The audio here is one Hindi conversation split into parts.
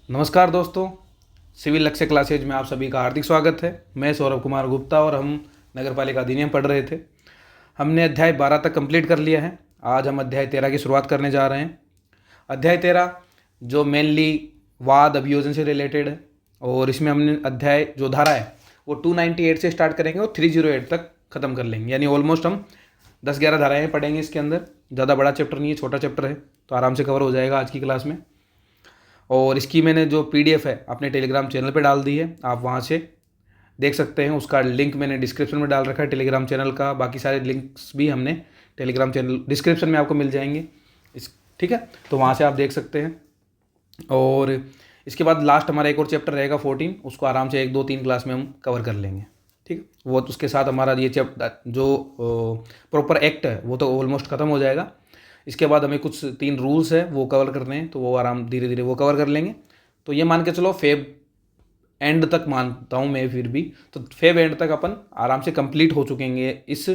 नमस्कार दोस्तों, सिविल लक्ष्य क्लासेज में आप सभी का हार्दिक स्वागत है। मैं सौरभ कुमार गुप्ता और हम नगर पालिका अधिनियम पढ़ रहे थे। हमने अध्याय 12 तक कंप्लीट कर लिया है। आज हम अध्याय 13 की शुरुआत करने जा रहे हैं। अध्याय 13 जो मेनली वाद अभियोजन से रिलेटेड है, और इसमें हमने अध्याय जो धारा है वो 298 से स्टार्ट करेंगे और 308 तक ख़त्म कर लेंगे। यानी ऑलमोस्ट हम 10-11 धाराएँ पढ़ेंगे इसके अंदर। ज़्यादा बड़ा चैप्टर नहीं है, छोटा चैप्टर है, तो आराम से कवर हो जाएगा आज की क्लास में। और इसकी मैंने जो पीडीएफ है अपने टेलीग्राम चैनल पे डाल दी है, आप वहाँ से देख सकते हैं। उसका लिंक मैंने डिस्क्रिप्शन में डाल रखा है टेलीग्राम चैनल का। बाकी सारे लिंक्स भी हमने टेलीग्राम चैनल डिस्क्रिप्शन में आपको मिल जाएंगे ठीक है, तो वहाँ से आप देख सकते हैं। और इसके बाद लास्ट हमारा एक और चैप्टर रहेगा 14, उसको आराम से 1-2-3 क्लास में हम कवर कर लेंगे। ठीक है, वो उसके साथ हमारा ये चैप्टर जो प्रॉपर एक्ट है वो तो ऑलमोस्ट ख़त्म हो जाएगा। इसके बाद हमें कुछ 3 रूल्स है वो कवर करने हैं, तो वो आराम धीरे धीरे वो कवर कर लेंगे। तो ये मान के चलो फेब एंड तक मानता हूँ मैं फिर भी, तो फेब एंड तक अपन आराम से कंप्लीट हो चुकेंगे इस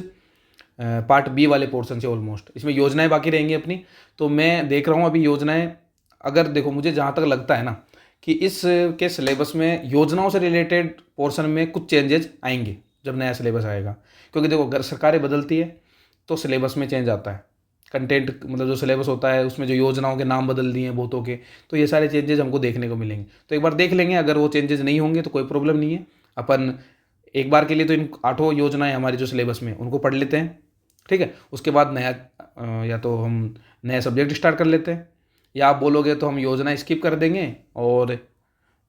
पार्ट बी वाले पोर्शन से ऑलमोस्ट। इसमें योजनाएं बाकी रहेंगी अपनी। तो मैं देख रहा हूँ अभी योजनाएं, अगर देखो मुझे जहाँ तक लगता है ना कि इस के सिलेबस में योजनाओं से रिलेटेड पोर्शन में कुछ चेंजेस आएंगे जब नया सिलेबस आएगा। क्योंकि देखो अगर सरकारें बदलती है तो सिलेबस में चेंज आता है, कंटेंट मतलब जो सिलेबस होता है उसमें जो योजनाओं के नाम बदल दिए हैं बहुतों के, तो ये सारे चेंजेस हमको देखने को मिलेंगे। तो एक बार देख लेंगे, अगर वो चेंजेस नहीं होंगे तो कोई प्रॉब्लम नहीं है। अपन एक बार के लिए तो इन 8 योजनाएं हमारी जो सिलेबस में उनको पढ़ लेते हैं, ठीक है। उसके बाद नया या तो हम नया सब्जेक्ट स्टार्ट कर लेते हैं, या आप बोलोगे तो हम योजना स्किप कर देंगे और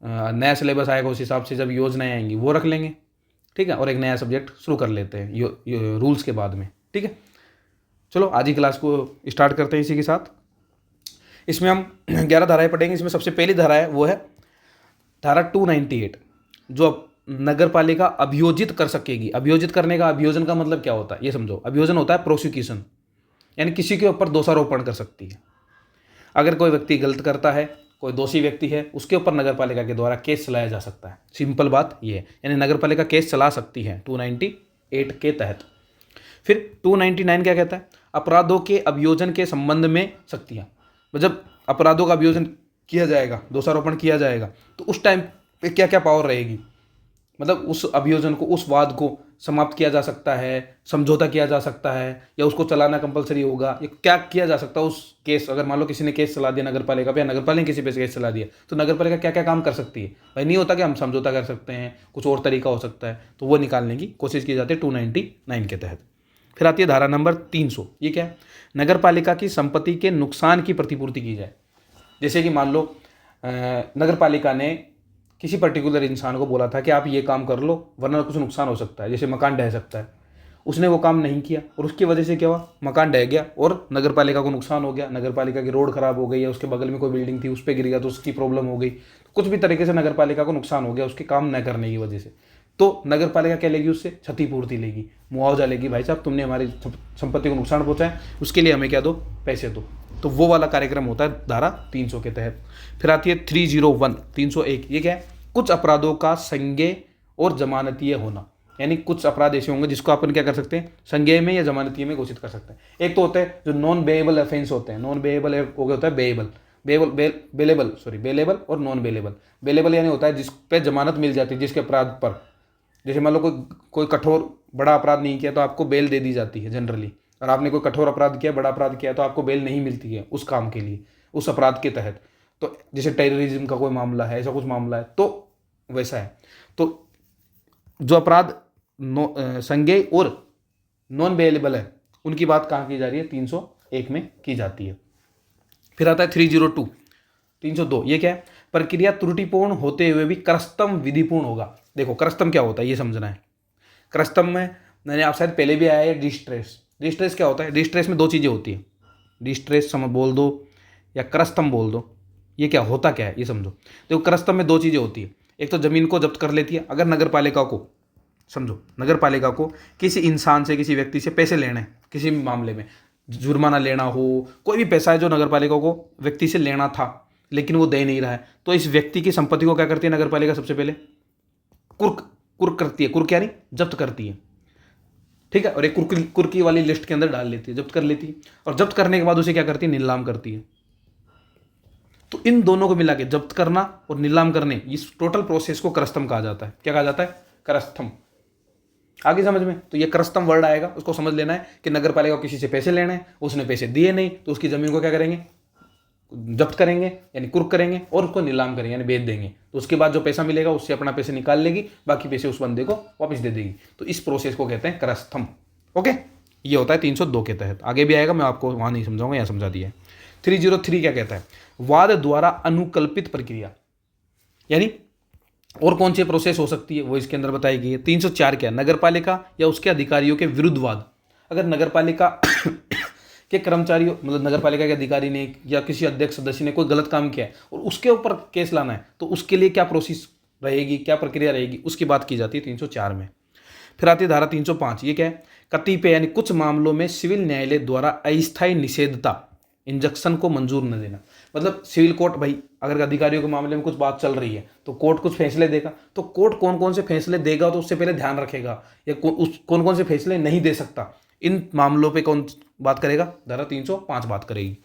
नया सिलेबस आएगा उस हिसाब से जब योजनाएं आएंगी वो रख लेंगे, ठीक है। और एक नया सब्जेक्ट शुरू कर लेते हैं रूल्स के बाद में, ठीक है। चलो आज ही क्लास को स्टार्ट करते हैं इसी के साथ। इसमें हम 11 धाराएं पढ़ेंगे। इसमें सबसे पहली धारा है वो है धारा 298, जो नगर पालिका अभियोजित कर सकेगी। अभियोजित करने का, अभियोजन का मतलब क्या होता है ये समझो। अभियोजन होता है प्रोसिक्यूशन, यानी किसी के ऊपर दोषारोपण कर सकती है। अगर कोई व्यक्ति गलत करता है, कोई दोषी व्यक्ति है, उसके ऊपर नगर पालिका के द्वारा केस चलाया जा सकता है। सिंपल बात ये है, यानी नगर पालिका केस चला सकती है 298 के तहत। फिर 299 क्या कहता है? अपराधों के अभियोजन के संबंध में शक्तियाँ। जब अपराधों का अभियोजन किया जाएगा, दोषारोपण किया जाएगा, तो उस टाइम पे क्या क्या पावर रहेगी। मतलब उस अभियोजन को, उस वाद को समाप्त किया जा सकता है, समझौता किया जा सकता है, या उसको चलाना कंपलसरी होगा, या क्या किया जा सकता है उस केस। अगर मान लो किसी ने केस चला दिया नगर पालिका पे, या नगर पालिका ने किसी पे केस चला दिया, तो नगर पालिका क्या क्या काम कर सकती है। भाई नहीं होता कि हम समझौता कर सकते हैं, कुछ और तरीका हो सकता है, तो वो निकालने की कोशिश की जाती है 299 के तहत। फिर आती है धारा नंबर 300। ये क्या है? नगर पालिका की संपत्ति के नुकसान की प्रतिपूर्ति की जाए। जैसे कि मान लो नगर पालिका ने किसी पर्टिकुलर इंसान को बोला था कि आप ये काम कर लो वरना कुछ नुकसान हो सकता है, जैसे मकान ढह सकता है। उसने वो काम नहीं किया और उसकी वजह से क्या हुआ, मकान ढह गया और नगर पालिका को नुकसान हो गया। नगर पालिका की रोड खराब हो गई, या उसके बगल में कोई बिल्डिंग थी उस पर गिर गया तो उसकी प्रॉब्लम हो गई। कुछ भी तरीके से नगर पालिका को नुकसान हो गया उसके काम न करने की वजह से, तो नगर पालिका क्या लेगी? उससे क्षतिपूर्ति लेगी, मुआवजा लेगी। भाई साहब तुमने हमारी संपत्ति को नुकसान पहुंचाया, उसके लिए हमें क्या दो? पैसे दो। तो वो वाला कार्यक्रम होता है धारा 300 के तहत। फिर आती है 301, 301। ये क्या है? कुछ अपराधों का संज्ञेय और जमानतीय होना। यानी कुछ अपराध ऐसे होंगे जिसको अपन क्या कर सकते हैं? संज्ञेय में या जमानतीय में घोषित कर सकते हैं। एक तो होता है जो नॉन बेएबल ऑफेंस होते हैं। नॉन बेएबल हो गया होता है बेएबल, बेलेबल और नॉन बेलेबल। बेलेबल यानी होता है जिस पे जमानत मिल जाती है, जिसके अपराध पर, जैसे मान लो कोई कठोर बड़ा अपराध नहीं किया तो आपको बेल दे दी जाती है जनरली। और आपने कोई कठोर अपराध किया, बड़ा अपराध किया, तो आपको बेल नहीं मिलती है उस काम के लिए, उस अपराध के तहत। तो जैसे टेररिज्म का कोई मामला है, ऐसा कुछ मामला है, तो वैसा है। तो जो अपराध संज्ञेय और नॉन बेलेबल है उनकी बात कहाँ की जा रही है? 301 में की जाती है। फिर आता है 302, 302। ये क्या है? प्रक्रिया त्रुटिपूर्ण होते हुए भी करस्तम विधिपूर्ण होगा। देखो करस्तम क्या होता है ये समझना है। करस्तम में मैंने आप शायद पहले भी आया है डिस्ट्रेस। डिस्ट्रेस क्या होता है? डिस्ट्रेस में 2 चीज़ें होती है। डिस्ट्रेस समझ बोल दो या करस्तम बोल दो, ये क्या होता क्या है ये समझो। देखो करस्तम में 2 चीज़ें होती है। एक तो ज़मीन को जब्त कर लेती है। अगर नगर पालिका को, समझो नगर पालिका को किसी इंसान से, किसी व्यक्ति से पैसे लेने हैं, किसी भी मामले में जुर्माना लेना हो, कोई भी पैसा है जो नगर पालिका को व्यक्ति से लेना था लेकिन वो दे नहीं रहा है, तो इस व्यक्ति की संपत्ति को क्या करती है नगर पालिका? सबसे पहले कुर्क कुर्क करती है। कुर्क यानी जब्त करती है, ठीक है। और एक कुर्की वाली लिस्ट के अंदर डाल लेती है, जब्त कर लेती है। और जब्त करने के बाद उसे क्या करती है? नीलाम करती है। तो इन दोनों को मिला के जब्त करना और नीलाम करने, इस टोटल प्रोसेस को करस्तम कहा जाता है। क्या कहा जाता है? करस्तम। आगे समझ में? तो ये करस्तम वर्ड आएगा, उसको समझ लेना है कि नगर पालिका को किसी से पैसे लेने हैं, उसने पैसे दिए नहीं तो उसकी जमीन को क्या करेंगे? जब्त करेंगे यानी कुर्क करेंगे और उसको नीलाम करेंगे यानी बेच देंगे। तो उसके बाद जो पैसा मिलेगा उससे अपना पैसे निकाल लेगी, बाकी पैसे उस बंदे को वापस दे देगी। तो इस प्रोसेस को कहते हैं करस्थम। ओके, ये होता है 302 के तहत। आगे भी आएगा, मैं आपको वहां नहीं समझाऊंगा, यहाँ समझा दिया है। 303 क्या कहता है? वाद द्वारा अनुकल्पित प्रक्रिया, यानी और कौन सी प्रोसेस हो सकती है वो इसके अंदर बताई गई है। 304 क्या है? नगर पालिका या उसके अधिकारियों के विरुद्ध वाद। अगर नगर पालिका के कर्मचारियों मतलब नगर पालिका के अधिकारी ने या किसी अध्यक्ष सदस्य ने कोई गलत काम किया है और उसके ऊपर केस लाना है, तो उसके लिए क्या प्रोसेस रहेगी, क्या प्रक्रिया रहेगी, उसकी बात की जाती है 304 में। फिर आती है धारा 305। ये क्या है? कतिपय यानी कुछ मामलों में सिविल न्यायालय द्वारा अस्थायी निषेधता इंजक्शन को मंजूर न देना। मतलब सिविल कोर्ट, भाई अगर अधिकारियों के मामले में कुछ बात चल रही है तो कोर्ट कुछ फैसले देगा, तो कोर्ट कौन कौन से फैसले देगा तो उससे पहले ध्यान रखेगा, या कौन कौन से फैसले नहीं दे सकता, इन मामलों पे कौन बात करेगा? धारा 305 बात करेगी।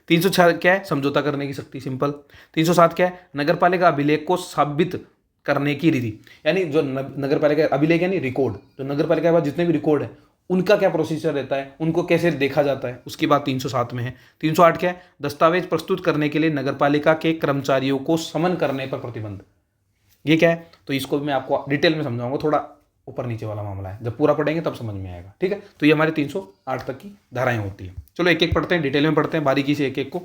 306 क्या है? समझौता करने की शक्ति, सिंपल। 307 क्या है? नगर पालिका अभिलेख को साबित करने की रीति, यानी जो नगर पालिका अभिलेख यानी रिकॉर्ड, जो नगर पालिका के पास जितने भी रिकॉर्ड है उनका क्या प्रोसीजर रहता है, उनको कैसे देखा जाता है, उसकी बात 307 में है। 308 क्या है? दस्तावेज प्रस्तुत करने के लिए नगर पालिका के कर्मचारियों को समन करने पर प्रतिबंध। ये क्या है? तो इसको भी मैं आपको डिटेल में समझाऊंगा, थोड़ा ऊपर नीचे वाला मामला है, जब पूरा पढ़ेंगे तब समझ में आएगा। ठीक है, तो ये हमारे 308 तक की धाराएं होती है। चलो एक एक पढ़ते हैं, डिटेल में पढ़ते हैं बारीकी से एक एक को।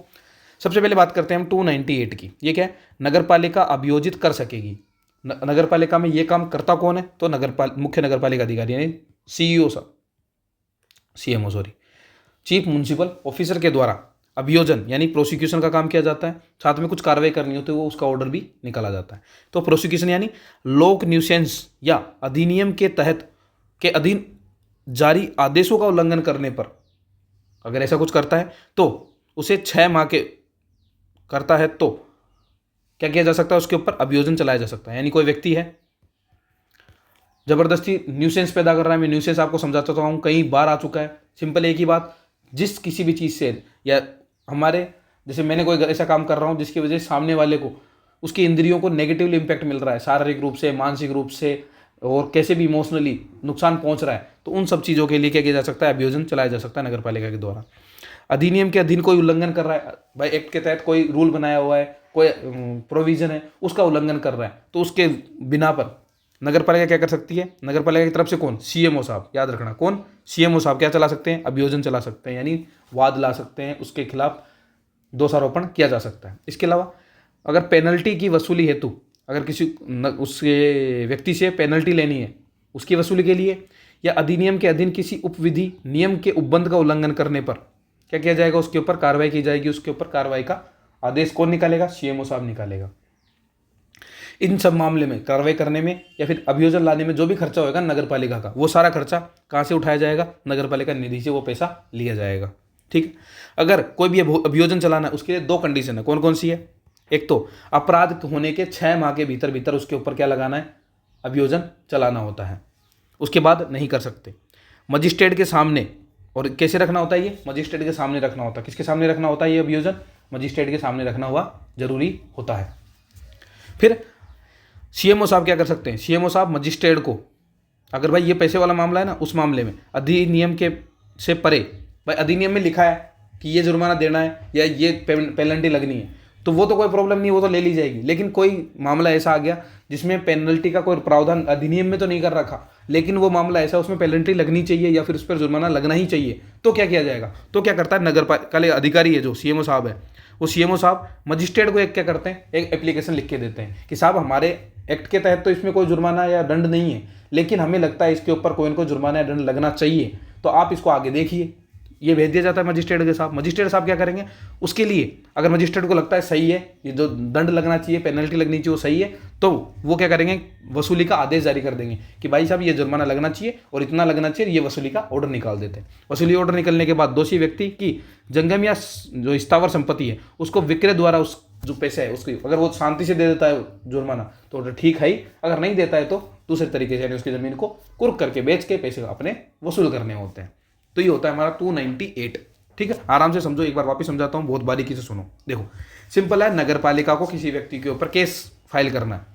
सबसे पहले बात करते हैं हम 298 की। ये क्या है? नगर पालिका अभियोजित कर सकेगी। नगर पालिका में ये काम करता कौन है? तो मुख्य नगर पालिका अधिकारी यानी सीईओ साहब, CMO sorry, chief municipal officer के द्वारा अभियोजन यानी प्रोसिक्यूशन का काम किया जाता है। साथ में कुछ कार्रवाई करनी होती है, वो उसका ऑर्डर भी निकाला जाता है। तो प्रोसिक्यूशन यानी लोक न्यूसेंस या अधिनियम के तहत के अधीन जारी आदेशों का उल्लंघन करने पर अगर ऐसा कुछ करता है तो उसे 6 माह के करता है तो क्या किया जा सकता है? उसके ऊपर अभियोजन चलाया जा सकता है। यानी कोई व्यक्ति है जबरदस्ती न्यूसेंस पैदा कर रहा है, मैं न्यूसेंस आपको समझाता हूँ, कई बार आ चुका है। सिंपल एक ही बात, जिस किसी भी चीज़ से या हमारे जैसे मैंने कोई ऐसा काम कर रहा हूँ जिसकी वजह से सामने वाले को उसकी इंद्रियों को नेगेटिवली इंपैक्ट मिल रहा है, शारीरिक रूप से, मानसिक रूप से और कैसे भी इमोशनली नुकसान पहुंच रहा है, तो उन सब चीज़ों के लिए क्या किया जा सकता है? अभियोजन चलाया जा सकता है नगर पालिका के द्वारा। अधिनियम के अधीन कोई उल्लंघन कर रहा है, भाई एक्ट के तहत कोई रूल बनाया हुआ है, कोई प्रोविजन है, उसका उल्लंघन कर रहा है, तो उसके बिना पर नगर पालिका क्या कर सकती है? नगर पालिका की तरफ से कौन? सीएमओ साहब, याद रखना कौन? सीएमओ साहब क्या चला सकते हैं? अभियोजन चला सकते हैं, यानी वाद ला सकते हैं, उसके खिलाफ दोषारोपण किया जा सकता है। इसके अलावा अगर पेनल्टी की वसूली हेतु अगर किसी उसके व्यक्ति से पेनल्टी लेनी है उसकी वसूली के लिए, या अधिनियम के अधीन किसी उपविधि नियम के उपबंध का उल्लंघन करने पर क्या किया जाएगा? उसके ऊपर कार्रवाई की जाएगी। उसके ऊपर कार्रवाई का आदेश कौन निकालेगा? सीएमओ साहब निकालेगा। इन सब मामले में कार्रवाई करने में या फिर अभियोजन लाने में जो भी खर्चा होगा नगर पालिका का, वो सारा खर्चा कहाँ से उठाया जाएगा? नगर पालिका निधि से वो पैसा लिया जाएगा। ठीक है, अगर कोई भी अभियोजन चलाना है उसके लिए 2 कंडीशन है। कौन कौन सी है? एक तो अपराध होने के 6 माह के भीतर भीतर उसके ऊपर क्या लगाना है? अभियोजन चलाना होता है, उसके बाद नहीं कर सकते। मजिस्ट्रेट के सामने, और कैसे रखना होता है ये? मजिस्ट्रेट के सामने रखना होता है। किसके सामने रखना होता है ये अभियोजन? मजिस्ट्रेट के सामने रखना हुआ जरूरी होता है। फिर सीएमओ साहब क्या कर सकते हैं? सीएमओ साहब मजिस्ट्रेट को, अगर भाई ये पैसे वाला मामला है ना, उस मामले में अधिनियम के से परे, भाई अधिनियम में लिखा है कि ये जुर्माना देना है या ये पेनल्टी लगनी है, तो वो तो कोई प्रॉब्लम नहीं, वो तो ले ली जाएगी। लेकिन कोई मामला ऐसा आ गया जिसमें पेनल्टी का कोई प्रावधान अधिनियम में तो नहीं कर रखा, लेकिन वो मामला ऐसा उसमें पेनल्टी लगनी चाहिए या फिर उस पर जुर्माना लगना ही चाहिए, तो क्या किया जाएगा? तो क्या करता है नगर पालिका अधिकारी है जो सीएमओ साहब है, वो सीएमओ साहब मजिस्ट्रेट को एक क्या करते हैं? एक एप्लीकेशन लिख के देते हैं कि साहब हमारे एक्ट के तहत तो इसमें कोई जुर्माना या दंड नहीं है, लेकिन हमें लगता है इसके ऊपर कोई ना कोई जुर्माना या दंड लगना चाहिए, तो आप इसको आगे देखिए। ये भेज दिया जाता है मजिस्ट्रेट के साथ। मजिस्ट्रेट साहब क्या करेंगे? उसके लिए अगर मजिस्ट्रेट को लगता है सही है, ये जो दंड लगना चाहिए, पेनल्टी लगनी चाहिए, वो सही है, तो वो क्या करेंगे? वसूली का आदेश जारी कर देंगे कि भाई साहब ये जुर्माना लगना चाहिए और इतना लगना चाहिए, ये वसूली का ऑर्डर निकाल देते हैं। वसूली ऑर्डर निकलने के बाद दोषी व्यक्ति की जंगम या जो स्थावर संपत्ति है उसको विक्रय द्वारा उस जो पैसा है उसकी, अगर वो शांति से दे देता है जुर्माना तो ठीक है ही, अगर नहीं देता है तो दूसरे तरीके से यानी उसकी जमीन को कुर्क करके बेच के पैसे अपने वसूल करने होते हैं। तो ये होता है हमारा 298। ठीक है, आराम से समझो, एक बार वापस समझाता हूँ, बहुत बारीकी से सुनो। देखो सिंपल है, नगर पालिका को किसी व्यक्ति के ऊपर केस फाइल करना है,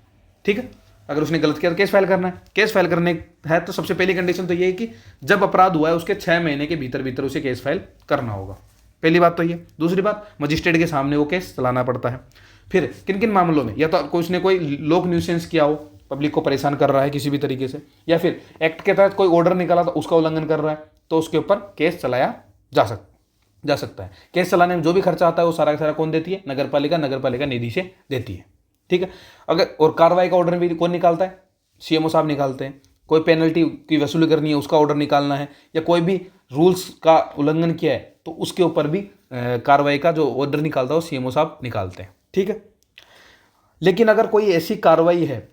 ठीक है। अगर उसने गलत किया तो केस फाइल करना है। केस फाइल करने है तो सबसे पहली कंडीशन तो ये है कि जब अपराध हुआ है उसके 6 महीने के भीतर भीतर उसे केस फाइल करना होगा। पहली बात तो ये। दूसरी बात, मजिस्ट्रेट के सामने वो केस चलाना पड़ता है। फिर किन किन मामलों में, या तो कोई उसने कोई लोक न्यूसेंस किया हो, पब्लिक को परेशान कर रहा है किसी भी तरीके से, या फिर एक्ट के तहत कोई ऑर्डर निकाला तो उसका उल्लंघन कर रहा है, तो उसके ऊपर केस चलाया जा सकता है। केस चलाने में जो भी खर्चा आता है वो सारा का सारा कौन देती है? नगर पालिका निधि से देती है, ठीक है। अगर और कार्रवाई का ऑर्डर भी कौन निकालता है? सीएमओ साहब निकालते हैं। कोई पेनल्टी की वसूली करनी है उसका ऑर्डर निकालना है, या कोई भी रूल्स का उल्लंघन किया है तो उसके ऊपर भी कार्रवाई का जो ऑर्डर निकालता है वो सीएमओ साहब निकालते हैं, ठीक है। लेकिन अगर कोई ऐसी कार्रवाई है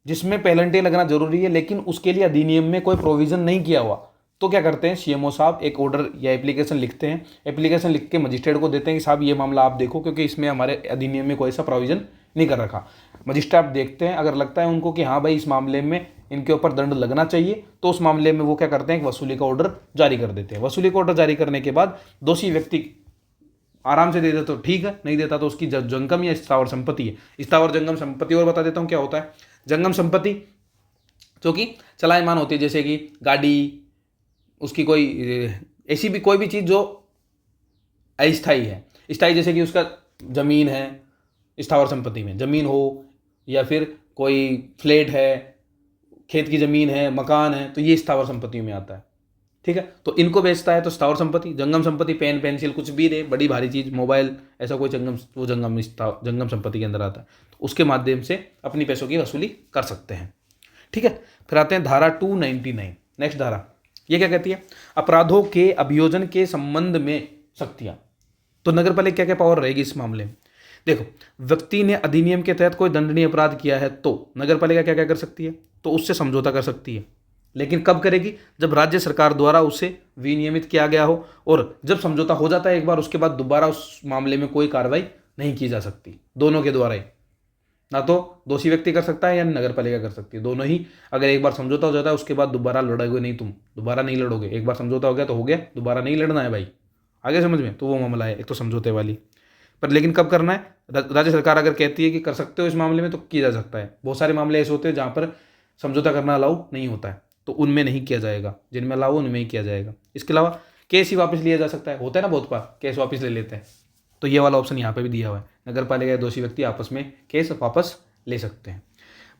जिसमें पेनल्टी लगना जरूरी है लेकिन उसके लिए अधिनियम में कोई प्रोविजन नहीं किया हुआ, तो क्या करते हैं? सीएमओ साहब एक ऑर्डर या एप्लीकेशन लिखते हैं। एप्लीकेशन लिख के मजिस्ट्रेट को देते हैं कि साहब ये मामला आप देखो, क्योंकि इसमें हमारे अधिनियम में कोई ऐसा प्रोविजन नहीं कर रखा। मजिस्ट्रेट देखते हैं, अगर लगता है उनको कि हाँ भाई इस मामले में इनके ऊपर दंड लगना चाहिए, तो उस मामले में वो क्या करते हैं? वसूली का ऑर्डर जारी कर देते हैं। वसूली का ऑर्डर जारी करने के बाद दोषी व्यक्ति आराम से दे दे तो ठीक है, नहीं देता तो उसकी जंगम या स्थावर संपत्ति है। स्थावर जंगम संपत्ति और बता देता हूँ क्या होता है। जंगम संपत्ति जो कि चलायमान होती है, जैसे कि गाड़ी, उसकी कोई ऐसी भी कोई भी चीज़ जो अस्थायी है। स्थायी जैसे कि उसका जमीन है, स्थावर संपत्ति में जमीन हो, या फिर कोई फ्लैट है, खेत की जमीन है, मकान है, तो ये स्थावर संपत्तियों में आता है, ठीक है। तो इनको बेचता है तो स्थावर संपत्ति। जंगम संपत्ति पेन पेंसिल कुछ भी दे, बड़ी भारी चीज़ मोबाइल, ऐसा कोई जंगम संपत्ति के अंदर आता है, तो उसके माध्यम से अपनी पैसों की वसूली कर सकते हैं, ठीक है। फिर आते हैं धारा 299, नेक्स्ट धारा। ये क्या कहती है? अपराधों के अभियोजन के संबंध में शक्तियां। तो नगर पालिका क्या क्या पावर रहेगी इस मामले में? देखो, व्यक्ति ने अधिनियम के तहत कोई दंडनीय अपराध किया है तो नगर पालिका क्या क्या कर सकती है? तो उससे समझौता कर सकती है। लेकिन कब करेगी? जब राज्य सरकार द्वारा उसे विनियमित किया गया हो, और जब समझौता हो जाता है एक बार, उसके बाद दोबारा उस मामले में कोई कार्रवाई नहीं की जा सकती। दोनों के द्वारा ही, ना तो दोषी व्यक्ति कर सकता है या नगर पालिका कर सकती है, दोनों ही। अगर एक बार समझौता हो जाता है उसके बाद दोबारा लड़ोगे नहीं, तुम दोबारा नहीं लड़ोगे। एक बार समझौता हो गया तो हो गया, दोबारा नहीं लड़ना है भाई, आगे समझ में। तो वो मामला है एक तो समझौते वाली। पर लेकिन कब करना है? राज्य सरकार अगर कहती है कि कर सकते हो इस मामले में, तो किया जा सकता है। बहुत सारे मामले ऐसे होते हैं जहाँ पर समझौता करना अलाउ नहीं होता है, तो उनमें नहीं किया जाएगा। जिनमें अलाउ उनमें ही किया जाएगा। इसके अलावा केस ही वापस लिया जा सकता है, होता है ना बहुत बार, केस वापस ले लेते हैं, तो ये वाला ऑप्शन यहाँ पे भी दिया हुआ है। नगर पालिका या दोषी व्यक्ति आपस में केस वापस ले सकते हैं।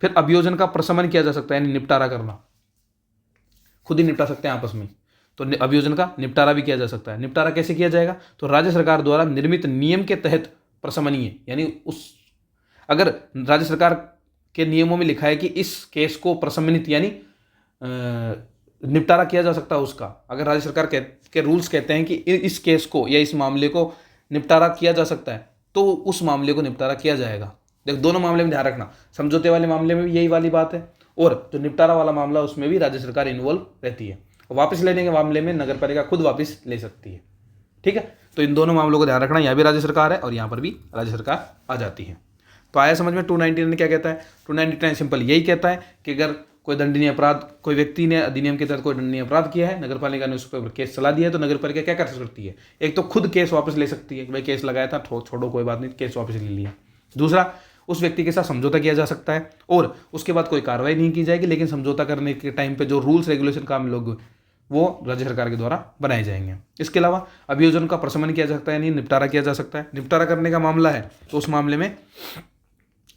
फिर अभियोजन का प्रशमन किया जा सकता है, यानी निपटारा करना, खुद ही निपटा सकते हैं आपस में, तो अभियोजन का निपटारा भी किया जा सकता है। निपटारा कैसे किया जाएगा? तो राज्य सरकार द्वारा निर्मित नियम के तहत प्रशमनीय, यानी उस अगर राज्य सरकार के नियमों में लिखा है कि इस केस को प्रशमनित यानी निपटारा किया जा सकता है उसका, अगर राज्य सरकार के रूल्स कहते हैं कि इस केस को या इस मामले को निपटारा किया जा सकता है, तो उस मामले को निपटारा किया जाएगा। देख, दोनों मामले में ध्यान रखना, समझौते वाले मामले में भी यही वाली बात है, और जो निपटारा वाला मामला उसमें भी राज्य सरकार इन्वॉल्व रहती है। वापस लेने के मामले में नगर पालिका खुद वापस ले सकती है, ठीक है। तो इन दोनों मामलों को ध्यान रखना, यहाँ भी राज्य सरकार है और यहाँ पर भी राज्य सरकार आ जाती है। तो आया समझ में? 299 क्या कहता है? 299 सिंपल यही कहता है कि अगर कोई दंडनीय अपराध, कोई व्यक्ति ने अधिनियम के तहत कोई दंडनीय अपराध किया है, नगर पालिका ने उस पर केस चला दिया है, तो नगर पालिका क्या कर सकती है? एक तो खुद केस वापस ले सकती है कि भाई केस लगाया था, छोड़ो कोई बात नहीं, केस वापस ले लिया। दूसरा, उस व्यक्ति के साथ समझौता किया जा सकता है और उसके बाद कोई कार्रवाई नहीं की जाएगी, लेकिन समझौता करने के टाइम पे जो रूल्स रेगुलेशन काम लोग वो राज्य सरकार के द्वारा बनाए जाएंगे। इसके अलावा अभियोजन का प्रशमन किया जा सकता है, यानी निपटारा किया जा सकता है। निपटारा करने का मामला है तो उस मामले में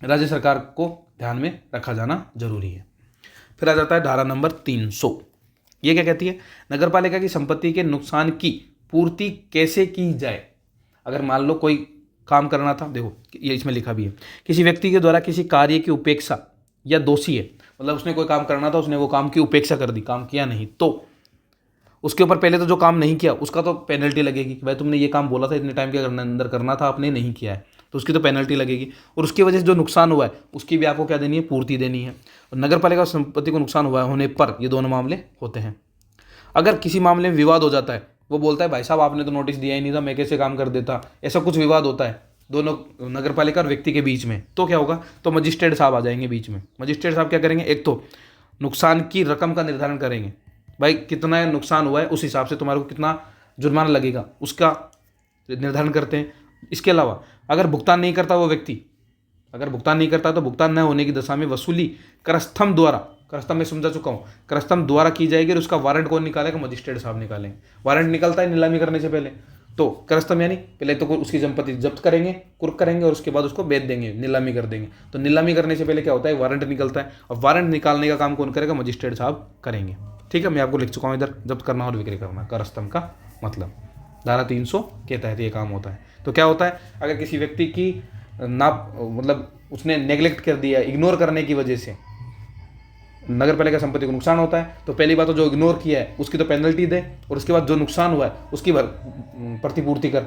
राज्य सरकार को ध्यान में रखा जाना जरूरी है। फिर आ जाता है धारा नंबर 300। ये क्या कहती है? नगर पालिका की संपत्ति के नुकसान की पूर्ति कैसे की जाए। अगर मान लो कोई काम करना था, देखो ये इसमें लिखा भी है, किसी व्यक्ति के द्वारा किसी कार्य की उपेक्षा या दोषी है, मतलब उसने कोई काम करना था, उसने वो काम की उपेक्षा कर दी, काम किया नहीं, तो उसके ऊपर पहले तो जो काम नहीं किया उसका तो पेनल्टी लगेगी कि भाई तुमने ये काम बोला था इतने टाइम के अंदर करना था, आपने नहीं किया है, तो उसकी तो पेनल्टी लगेगी। और उसकी वजह से जो नुकसान हुआ है उसकी भी आपको क्या देनी है? पूर्ति देनी है। और नगर पालिका संपत्ति को नुकसान हुआ होने पर ये दोनों मामले होते हैं। अगर किसी मामले में विवाद हो जाता है, वो बोलता है भाई साहब आपने तो नोटिस दिया ही नहीं था, मैं कैसे काम कर देता, ऐसा कुछ विवाद होता है दोनों नगर पालिका और व्यक्ति के बीच में, तो क्या होगा? तो मजिस्ट्रेट साहब आ जाएंगे बीच में। मजिस्ट्रेट साहब क्या करेंगे? एक तो नुकसान की रकम का निर्धारण करेंगे, भाई कितना नुकसान हुआ है उस हिसाब से तुम्हारे को कितना जुर्माना लगेगा, उसका निर्धारण करते हैं। इसके अलावा अगर भुगतान नहीं करता वो व्यक्ति, अगर भुगतान नहीं करता तो भुगतान न होने की दशा में वसूली करस्थम द्वारा, करस्थम में समझा चुका हूँ, करस्थम द्वारा की जाएगी और उसका वारंट कौन निकालेगा? मजिस्ट्रेट साहब निकालेंगे। वारंट निकलता है नीलामी करने से पहले, तो करस्थम यानी पहले तो उसकी संपत्ति जब्त करेंगे, कुर्क करेंगे और उसके बाद उसको बेच देंगे, नीलामी कर देंगे। तो नीलामी करने से पहले क्या होता है? वारंट निकलता है, और वारंट निकालने का काम कौन करेगा? मजिस्ट्रेट साहब करेंगे। ठीक है, मैं आपको लिख चुका हूँ इधर, जब्त करना और विक्रय करना, करस्थम का मतलब धारा 300 के तहत ये काम होता है। तो क्या होता है, अगर किसी व्यक्ति की मतलब उसने नेग्लेक्ट कर दिया, इग्नोर करने की वजह से नगर पालिका संपत्ति को नुकसान होता है, तो पहली बात तो जो इग्नोर किया है उसकी तो पेनल्टी दे, और उसके बाद जो नुकसान हुआ है उसकी प्रतिपूर्ति कर।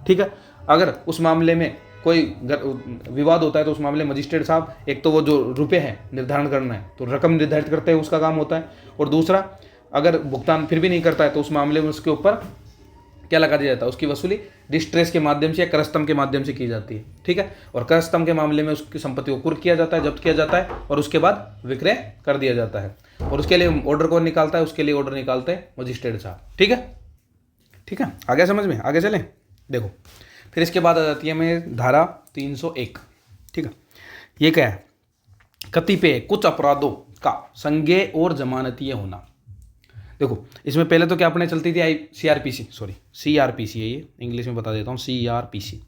ठीक है, अगर उस मामले में कोई विवाद होता है तो उस मामले में मजिस्ट्रेट साहब एक तो वो जो रुपए हैं निर्धारण करना है, तो रकम निर्धारित करते हैं, उसका काम होता है। और दूसरा, अगर भुगतान फिर भी नहीं करता है तो उस मामले में उसके ऊपर क्या लगा दिया जाता है? उसकी वसूली डिस्ट्रेस के माध्यम से या करस्तम के माध्यम से की जाती है। ठीक है, और करस्तम के मामले में उसकी संपत्ति को कुर्क किया जाता है, जब्त किया जाता है और उसके बाद विक्रय कर दिया जाता है। और उसके लिए ऑर्डर कौन निकालता है? उसके लिए ऑर्डर निकालते हैं मजिस्ट्रेट साहब। ठीक है, ठीक है, आगे समझ में, आगे चलें। देखो, फिर इसके बाद आ जाती है हमें धारा 301। ठीक है, ये क्या है? कतिपय कुछ अपराधों का संज्ञेय और जमानतीय होना। देखो, इसमें पहले तो क्या अपने चलती थी सीआरपीसी है, ये इंग्लिश में बता देता हूँ, सीआरपीसी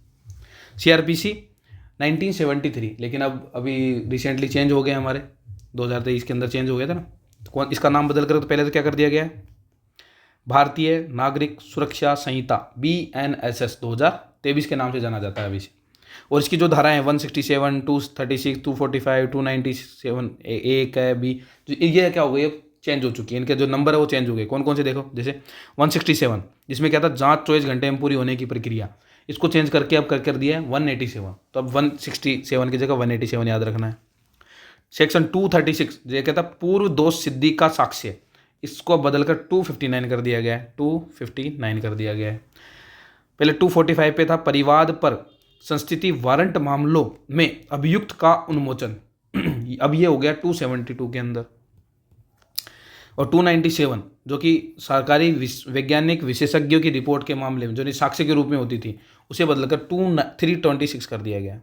1973, लेकिन अब अभी रिसेंटली चेंज हो गए हमारे, 2023 के अंदर चेंज हो गया था ना, तो इसका नाम बदल कर तो पहले तो क्या कर दिया गया है? भारतीय नागरिक सुरक्षा संहिता BNSS 2023 के नाम से जाना जाता है अभी से। और इसकी जो धाराएं हैं 167, 236, 245, 297 एक है बी, ये क्या हो गई? चेंज हो चुकी है, इनके जो नंबर है वो चेंज हो गए। कौन कौन से? देखो, जैसे 167 जिसमें क्या था? जांच 24 घंटे में पूरी होने की प्रक्रिया, इसको चेंज करके अब कर दिया है 187, तो अब 167 की जगह 187 याद रखना है। सेक्शन 236 ये कहता है पूर्व दोष सिद्धि का साक्ष्य, इसको बदलकर 259 कर दिया गया है, 259 कर दिया गया है। पहले 245 पे था परिवाद पर संस्थिति वारंट मामलों में अभियुक्त का उन्मोचन, अब ये हो गया 272 के अंदर। और 297 जो कि सरकारी वैज्ञानिक विशेषज्ञों की रिपोर्ट के मामले में जो साक्ष्य के रूप में होती थी, उसे बदलकर 326 कर दिया गया,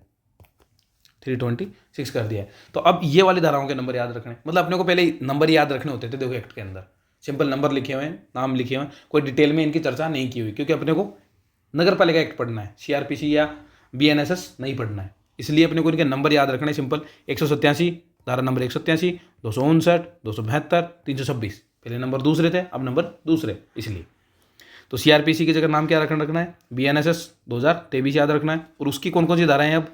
326 कर दिया है। तो अब ये वाली धाराओं के नंबर याद रखने, मतलब अपने को पहले नंबर याद रखने होते थे। देखो, एक्ट के अंदर सिंपल नंबर लिखे हुए हैं, नाम लिखे हुए हैं, कोई डिटेल में इनकी चर्चा नहीं की हुई, क्योंकि अपने को नगर पालिका एक्ट पढ़ना है, सीआरपीसी या BNSS नहीं पढ़ना है, इसलिए अपने को इनके नंबर याद रखने। सिंपल 187 धारा नंबर 187, 259, 272, 326, पहले नंबर दूसरे थे, अब नंबर दूसरे, इसलिए तो सीआरपीसी की जगह नाम क्या रखना है? BNSS 2023 याद रखना है। और उसकी कौन कौन सी धाराएं? अब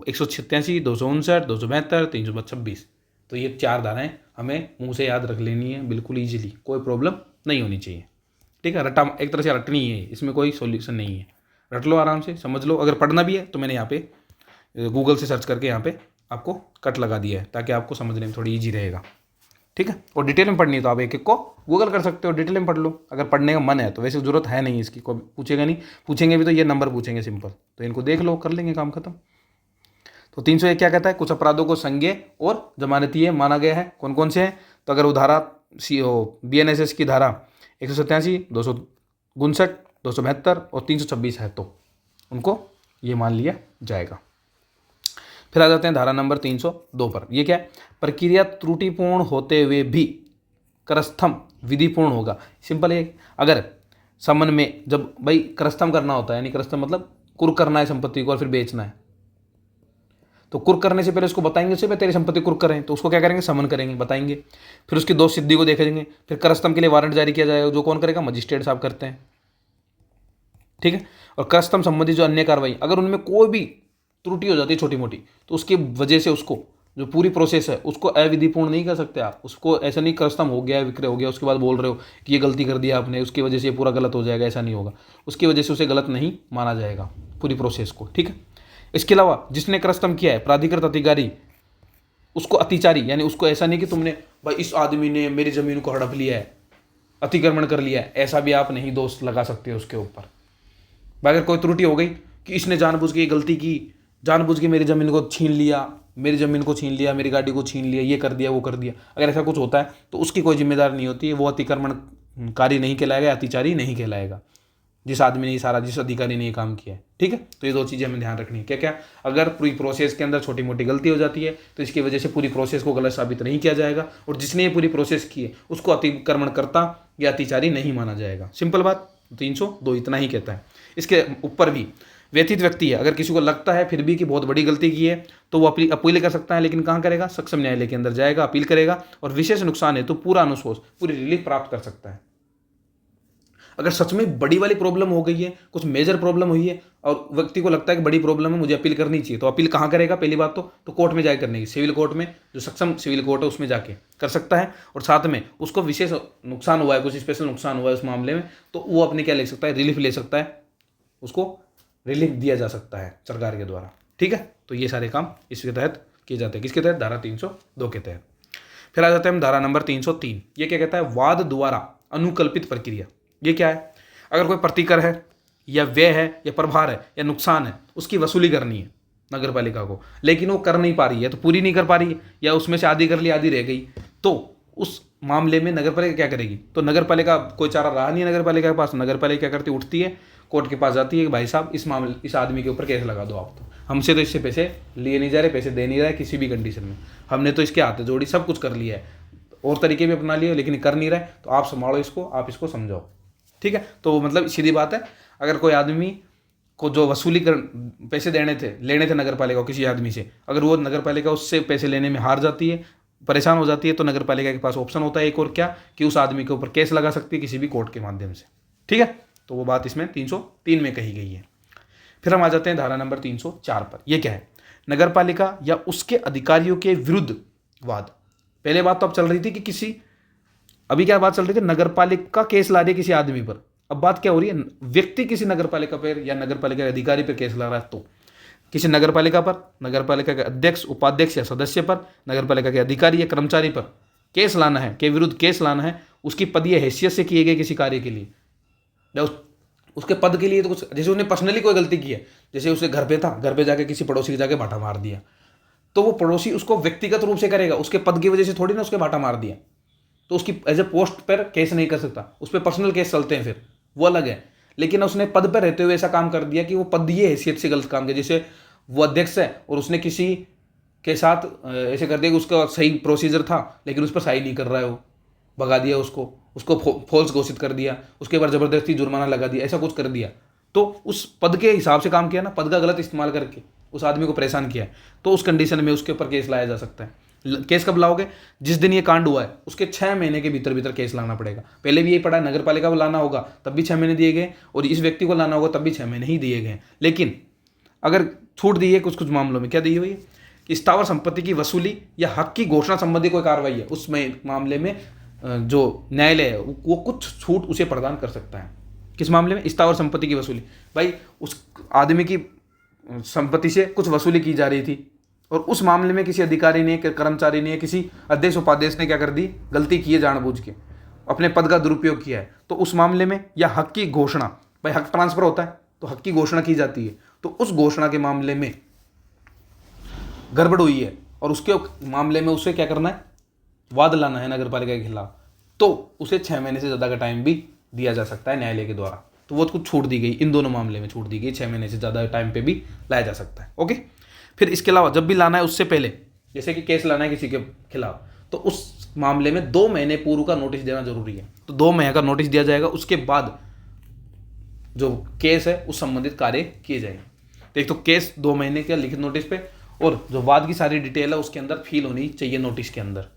187, 259, 272, 326, तो ये 4 धाराएं हमें मुंह से याद रख लेनी है, बिल्कुल ईजिली, कोई प्रॉब्लम नहीं होनी चाहिए। ठीक है, रटा एक तरह से रटनी है, इसमें कोई सॉल्यूशन नहीं है, रट लो आराम से, समझ लो। अगर पढ़ना भी है तो मैंने यहाँ पे गूगल से सर्च करके यहाँ पे आपको कट लगा दिया है, ताकि आपको समझने में थोड़ी ईजी रहेगा। ठीक है, और डिटेल में पढ़नी है तो आप एक एक को गूगल कर सकते हो, डिटेल में पढ़ लो अगर पढ़ने का मन है तो। वैसे ज़रूरत है नहीं इसकी, कोई पूछेगा नहीं, पूछेंगे भी तो ये नंबर पूछेंगे सिंपल, तो इनको देख लो, कर लेंगे काम खत्म। तो 301 क्या कहता है? कुछ अपराधों को संज्ञेय और जमानतीय माना गया है। कौन कौन से हैं? तो अगर वो धारा BNSS की धारा 187, 259, 272 और 326 है तो उनको ये मान लिया जाएगा। फिर आ जाते हैं धारा नंबर 302 पर। ये क्या है? प्रक्रिया त्रुटिपूर्ण होते हुए भी करस्थम विधिपूर्ण होगा। सिंपल है, अगर समन में जब भाई करस्थम करना होता है, यानी करस्थम मतलब कुर्क करना है संपत्ति को और फिर बेचना है, तो कुर्क करने से पहले उसको बताएंगे, उससे तेरी संपत्ति कुर्क करें, तो उसको क्या करेंगे? समन करेंगे, बताएंगे। फिर उसकी दोष सिद्धि को देखेंगे, फिर करस्थम के लिए वारंट जारी किया जाएगा, जो कौन करेगा? मजिस्ट्रेट साहब करते हैं। ठीक है, और करस्थम संबंधी जो अन्य कार्रवाई, अगर उनमें कोई भी त्रुटि हो जाती है छोटी मोटी, तो उसकी वजह से उसको जो पूरी प्रोसेस है उसको अविधिपूर्ण नहीं कर सकते आप। उसको ऐसा नहीं करस्तम हो गया, विक्रय हो गया, उसके बाद बोल रहे हो कि ये गलती कर दिया आपने, उसकी वजह से ये पूरा गलत हो जाएगा, ऐसा नहीं होगा। उसकी वजह से उसे गलत नहीं माना जाएगा पूरी प्रोसेस को। ठीक है, इसके अलावा जिसने करस्तम किया है प्राधिकृत अधिकारी, उसको अतिचारी, यानी उसको ऐसा नहीं कि तुमने भाई इस आदमी ने मेरी ज़मीन को हड़प लिया है, अतिक्रमण कर लिया है, ऐसा भी आप नहीं दोष लगा सकते उसके ऊपर। अगर कोई त्रुटि हो गई कि इसने जानबूझ के गलती की, जानबूझ के मेरी ज़मीन को छीन लिया, मेरी ज़मीन को छीन लिया, मेरी गाड़ी को छीन लिया, ये कर दिया, वो कर दिया, अगर ऐसा कुछ होता है तो उसकी कोई जिम्मेदार नहीं होती है, वो अतिक्रमणकारी नहीं कहलाएगा, अतिचारी नहीं कहलाएगा। जिस आदमी ने ये सारा, जिस अधिकारी ने ये काम किया है। ठीक है, तो ये दो चीज़ें हमें ध्यान रखनी है। क्या क्या, अगर पूरी प्रोसेस के अंदर छोटी मोटी गलती हो जाती है तो इसकी वजह से पूरी प्रोसेस को गलत साबित नहीं किया जाएगा, और जिसने ये पूरी प्रोसेस की है उसको अतिक्रमणकर्ता या अतिचारी नहीं माना जाएगा। सिंपल बात, 302 इतना ही कहता है। इसके ऊपर भी व्यथित व्यक्ति है, अगर किसी को लगता है फिर भी कि बहुत बड़ी गलती की है तो वो अपील कर सकता है, लेकिन कहाँ करेगा, सक्षम न्यायालय के अंदर जाएगा, अपील करेगा, और विशेष नुकसान है तो पूरा अनुशोष, पूरी रिलीफ प्राप्त कर सकता है। अगर सच में बड़ी वाली प्रॉब्लम हो गई है, कुछ मेजर प्रॉब्लम हुई है और व्यक्ति को लगता है कि बड़ी प्रॉब्लम है, मुझे अपील करनी चाहिए, तो अपील कहाँ करेगा, पहली बात तो कोर्ट में जाकर करने की, सिविल कोर्ट में, जो सक्षम सिविल कोर्ट है उसमें जाके कर सकता है। और साथ में उसको विशेष नुकसान हुआ है, कुछ स्पेशल नुकसान हुआ है उस मामले में, तो वो अपने क्या ले सकता है, रिलीफ ले सकता है, उसको रिलीफ दिया जा सकता है सरकार के द्वारा। ठीक है, तो ये सारे काम इसके तहत किए जाते हैं। किसके तहत, धारा 302 के तहत। फिर आ जाते हैं हम धारा नंबर 303। ये क्या कहता है, वाद द्वारा अनुकल्पित प्रक्रिया। ये क्या है, अगर कोई प्रतिकर है या व्यय है या प्रभार है या नुकसान है, उसकी वसूली करनी है नगर पालिका को, लेकिन वो कर नहीं पा रही है, तो पूरी नहीं कर पा रही है, या उसमें से आधी कर ली आधी रह गई, तो उस मामले में नगर पालिका क्या करेगी, तो नगर पालिका कोई चारा रहा नहीं है नगर पालिका के पास, नगर पालिका क्या करती है, उठती है, कोर्ट के पास जाती है कि भाई साहब इस आदमी के ऊपर केस लगा दो आप, तो हमसे तो इससे पैसे लिए नहीं जा रहे, पैसे दे नहीं रहा है किसी भी कंडीशन में, हमने तो इसके हाथ जोड़ी सब कुछ कर लिया है, और तरीके भी अपना लिए, लेकिन कर नहीं रहा है, तो आप संभालो इसको, आप इसको समझाओ। ठीक है, तो मतलब सीधी बात है, अगर कोई आदमी को जो वसूली कर पैसे लेने थे नगर पालिका को किसी आदमी से, अगर वो नगर पालिका उससे पैसे लेने में हार जाती है, परेशान हो जाती है, तो नगर पालिका के पास ऑप्शन होता है एक और, क्या कि उस आदमी के ऊपर केस लगा सकती है किसी भी कोर्ट के माध्यम से। ठीक है, तो वो बात इसमें 303 में कही गई है। फिर हम आ जाते हैं धारा नंबर 304 पर। यह क्या है, नगर पालिका या उसके अधिकारियों के विरुद्ध वाद। पहले बात तो अब चल रही थी कि अभी क्या बात चल रही थी, नगर पालिका केस ला रही है किसी आदमी पर। अब बात क्या हो रही है, व्यक्ति किसी नगर पालिका पर या नगर पालिका के अधिकारी पर केस ला रहा है, तो किसी नगर पालिका पर, नगर पालिका के अध्यक्ष, उपाध्यक्ष या सदस्य पर, नगर पालिका के अधिकारी या कर्मचारी पर केस लाना है, के विरुद्ध केस लाना है, उसकी पद या हैसियत से किए गए किसी कार्य के लिए, या उसके पद के लिए, तो कुछ जैसे उसने पर्सनली कोई गलती की है, जैसे उसे घर पे था, घर पे जाके किसी पड़ोसी के जाके भाटा मार दिया, तो वो पड़ोसी उसको व्यक्तिगत रूप से करेगा, उसके पद की वजह से थोड़ी ना उसके भाटा मार दिया, तो उसकी एज ए पोस्ट पर केस नहीं कर सकता, उस पर पर्सनल केस चलते हैं, फिर वो अलग है। लेकिन उसने पद पर रहते हुए ऐसा काम कर दिया कि वो पद ये हैसियत से गलत काम किया, जैसे वो अध्यक्ष है और उसने किसी के साथ ऐसे कर दिया कि उसका सही प्रोसीजर था लेकिन उस पर सही नहीं कर रहा है, वो भगा दिया, उसको फॉल्स घोषित कर दिया, उसके ऊपर जबरदस्ती जुर्माना लगा दिया, ऐसा कुछ कर दिया, तो उस पद के हिसाब से काम किया ना, पद का गलत इस्तेमाल करके उस आदमी को परेशान किया है, तो उस कंडीशन में उसके ऊपर केस लाया जा सकता है। केस कब लाओगे, जिस दिन ये कांड हुआ है उसके 6 महीने के भीतर केस लाना पड़ेगा। पहले भी यही पड़ा है, नगर पालिका को लाना होगा तब भी 6 महीने दिए गए, और इस व्यक्ति को लाना होगा तब भी 6 महीने ही दिए गए। लेकिन अगर छूट दी है कुछ मामलों में, क्या दी हुई है कि स्थावर संपत्ति की वसूली या हक की घोषणा संबंधी कोई कार्रवाई है, उस मामले में जो न्यायालय है वो कुछ छूट उसे प्रदान कर सकता है। किस मामले में, स्थावर संपत्ति की वसूली, भाई उस आदमी की संपत्ति से कुछ वसूली की जा रही थी और उस मामले में किसी अधिकारी ने, कर्मचारी ने, किसी अध्यक्ष उपाध्यक्ष ने क्या कर दी, गलती की है, जानबूझ के अपने पद का दुरुपयोग किया है, तो उस मामले में, या हक की घोषणा, भाई हक ट्रांसफर होता है तो हक की घोषणा की जाती है, तो उस घोषणा के मामले में गड़बड़ हुई है और उसके मामले में उसे क्या करना है, वाद लाना है नगर पालिका के खिलाफ, तो उसे 6 महीने से ज़्यादा का टाइम भी दिया जा सकता है न्यायालय के द्वारा। तो वो कुछ छूट दी गई, इन दोनों मामले में छूट दी गई, 6 महीने से ज़्यादा टाइम पे भी लाया जा सकता है। ओके, फिर इसके अलावा जब भी लाना है उससे पहले, जैसे कि केस लाना है किसी के खिलाफ, तो उस मामले में 2 महीने पूर्व का नोटिस देना जरूरी है, तो 2 महीने का नोटिस दिया जाएगा, उसके बाद जो केस है उस संबंधित कार्य किए जाएंगे। तो एक तो केस 2 महीने के लिखित नोटिस पे, और जो वाद की सारी डिटेल है उसके अंदर फील होनी चाहिए नोटिस के अंदर।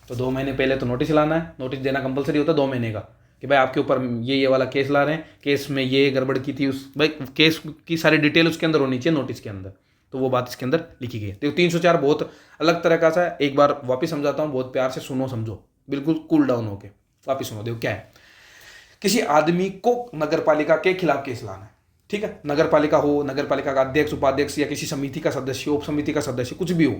तो 2 महीने पहले तो नोटिस लाना है, नोटिस देना कंपलसरी होता है 2 महीने का, कि भाई आपके ऊपर ये वाला केस ला रहे हैं, केस में ये गड़बड़ की थी, उस भाई केस की सारी डिटेल उसके अंदर होनी चाहिए नोटिस के अंदर, तो वो बात इसके अंदर लिखी गई है। तो 304 बहुत अलग तरह का सा, एक बार वापिस समझाता हूँ, बहुत प्यार से सुनो, समझो, बिल्कुल कूल डाउन होके वापिस सुनो। देखो क्या है, किसी आदमी को नगर पालिका के खिलाफ केस लाना है, ठीक है, नगर पालिका हो, नगर पालिका का अध्यक्ष, उपाध्यक्ष, या किसी समिति का सदस्य, उप समिति का सदस्य, कुछ भी हो,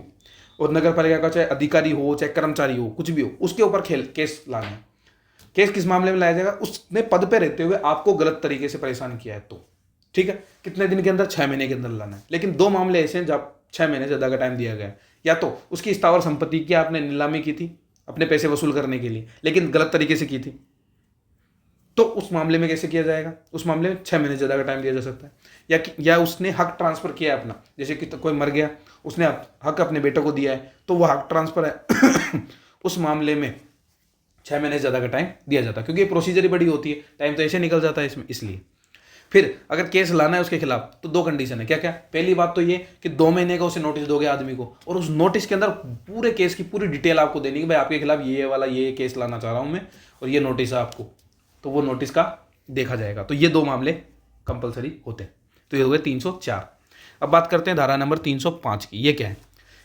और नगर पालिका का चाहे अधिकारी हो चाहे कर्मचारी हो, कुछ भी हो, उसके ऊपर केस लाना है। केस किस मामले में लाया जाएगा, उसने पद पे रहते हुए आपको गलत तरीके से परेशान किया है, तो ठीक है, कितने दिन के अंदर, 6 महीने के अंदर लाना है। लेकिन 2 मामले ऐसे हैं जब 6 महीने से ज़्यादा का टाइम दिया गया है, या तो उसकी स्थावर संपत्ति की आपने नीलामी की थी अपने पैसे वसूल करने के लिए, लेकिन गलत तरीके से की थी, तो उस मामले में कैसे किया जाएगा? उस मामले में 6 महीने से ज़्यादा का टाइम दिया जा सकता है। या उसने हक ट्रांसफ़र किया है अपना, जैसे कि कोई मर गया, उसने हक अपने बेटे को दिया है, तो वह हक ट्रांसफ़र है उस मामले में 6 महीने से ज़्यादा का टाइम दिया जाता है, क्योंकि ये प्रोसीजर ही बड़ी होती है, टाइम तो ऐसे निकल जाता है इसमें। इसलिए फिर अगर केस लाना है उसके खिलाफ तो 2 कंडीशन है। क्या क्या? पहली बात तो ये कि 2 महीने का उसे नोटिस दोगे आदमी को, और उस नोटिस के अंदर पूरे केस की पूरी डिटेल आपको देनी कि भाई आपके खिलाफ ये वाला ये केस लाना चाह रहा हूं मैं, और ये नोटिस है आपको, तो वो नोटिस का देखा जाएगा। तो ये 2 मामले कंपलसरी होते हैं। तो ये हो गए 304। अब बात करते हैं धारा नंबर 305 की। ये क्या है?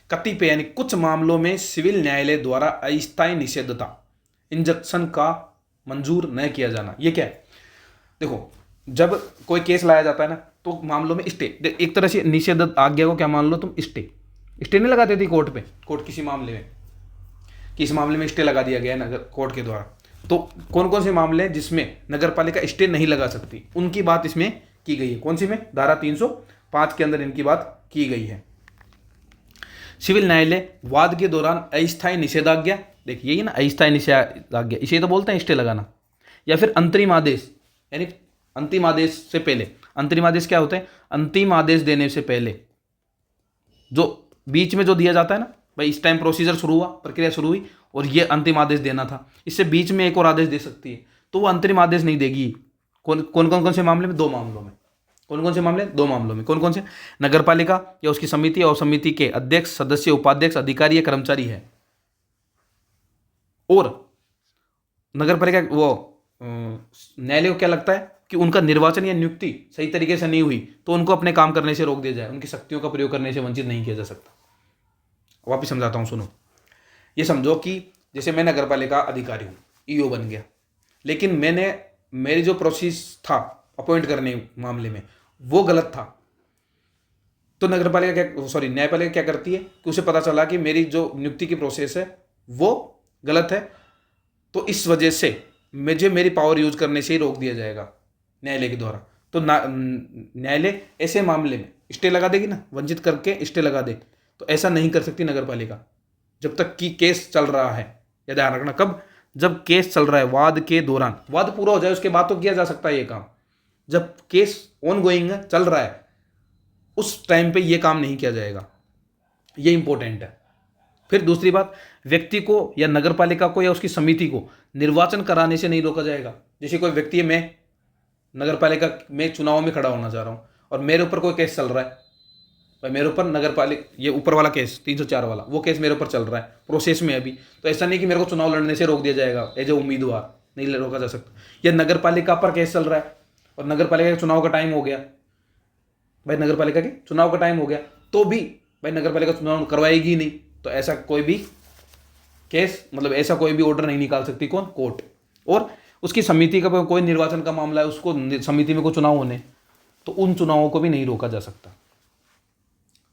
कतिपय यानी कुछ मामलों में सिविल न्यायालय द्वारा अस्थायी निषेधता इंजंक्शन का मंजूर न किया जाना। ये क्या है? देखो, जब कोई केस लाया जाता है ना, तो मामलों में स्टे, एक तरह से निषेध आज्ञा को क्या मान लो तुम, स्टे नहीं लगा देती कोर्ट पे, कोर्ट किसी मामले में, किस मामले में स्टे लगा दिया गया है नगर कोर्ट के द्वारा, तो कौन कौन से मामले हैं जिसमें नगरपालिका स्टे नहीं लगा सकती, उनकी बात इसमें की गई है। कौन सी में? धारा 305 के अंदर इनकी बात की गई है। सिविल न्यायालय वाद के दौरान अस्थायी निषेधाज्ञा, देखिए ये ना अस्थायी निषेधाज्ञा, इसे तो बोलते हैं स्टे लगाना, या फिर अंतरिम आदेश, यानी अंतिम आदेश से पहले। अंतरिम आदेश क्या होता है? अंतिम आदेश देने से पहले जो बीच में जो दिया जाता है ना, भाई इस टाइम प्रोसीजर शुरू हुआ, प्रक्रिया शुरू हुई और ये अंतिम आदेश देना था, इससे बीच में एक और आदेश दे सकती है, तो वो अंतरिम आदेश नहीं देगी। कौन से मामले में? 2 मामलों में। कौन से मामले? 2 मामलों में। कौन से? नगरपालिका या उसकी समिति और समिति के अध्यक्ष, सदस्य, उपाध्यक्ष, अधिकारी या कर्मचारी है, और नगरपालिका वो न्यायालय को क्या लगता है कि उनका निर्वाचन या नियुक्ति सही तरीके से नहीं हुई, तो उनको अपने काम करने से रोक दिया जाए, उनकी शक्तियों का प्रयोग करने से वंचित नहीं किया जा सकता। वापिस समझाता हूँ, सुनो। ये समझो कि जैसे मैं नगरपालिका अधिकारी हूँ, ईओ बन गया, लेकिन मैंने मेरी जो प्रोसेस था अपॉइंट करने मामले में वो गलत था, तो न्यायपालिका क्या करती है कि उसे पता चला कि मेरी जो नियुक्ति की प्रोसेस है वो गलत है, तो इस वजह से मुझे मेरी पावर यूज करने से ही रोक दिया जाएगा न्यायालय के द्वारा। तो न्यायालय ऐसे मामले में स्टे लगा देगी ना, वंचित करके स्टे लगा दे, तो ऐसा नहीं कर सकती नगरपालिका जब तक कि केस चल रहा है। या ध्यान रखना, कब? जब केस चल रहा है, वाद के दौरान। वाद पूरा हो जाए उसके बाद तो किया जा सकता है ये काम, जब केस ऑन गोइंग है, चल रहा है, उस टाइम पे ये काम नहीं किया जाएगा। ये इंपॉर्टेंट है। फिर दूसरी बात, व्यक्ति को या नगरपालिका को या उसकी समिति को निर्वाचन कराने से नहीं रोका जाएगा। जैसे कोई व्यक्ति है, मैं नगरपालिका में चुनाव में खड़ा होना चाह रहा हूँ और मेरे ऊपर कोई केस चल रहा है, भाई मेरे ऊपर नगरपालिका, ये ऊपर वाला केस 304 वाला, वो केस मेरे ऊपर चल रहा है, प्रोसेस में अभी, तो ऐसा नहीं कि मेरे को चुनाव लड़ने से रोक दिया जाएगा एज ए उम्मीदवार, नहीं रोका जा सकता। या नगरपालिका पर केस चल रहा है और नगरपालिका के चुनाव का टाइम हो गया, भाई नगरपालिका के चुनाव का टाइम हो गया, तो भी भाई नगरपालिका चुनाव करवाएगी नहीं, तो ऐसा कोई भी केस, मतलब ऐसा कोई भी ऑर्डर नहीं निकाल सकती कौन? कोर्ट। और उसकी समिति का कोई निर्वाचन का मामला है, उसको समिति में कोई चुनाव होने, तो उन चुनावों को भी नहीं रोका जा सकता।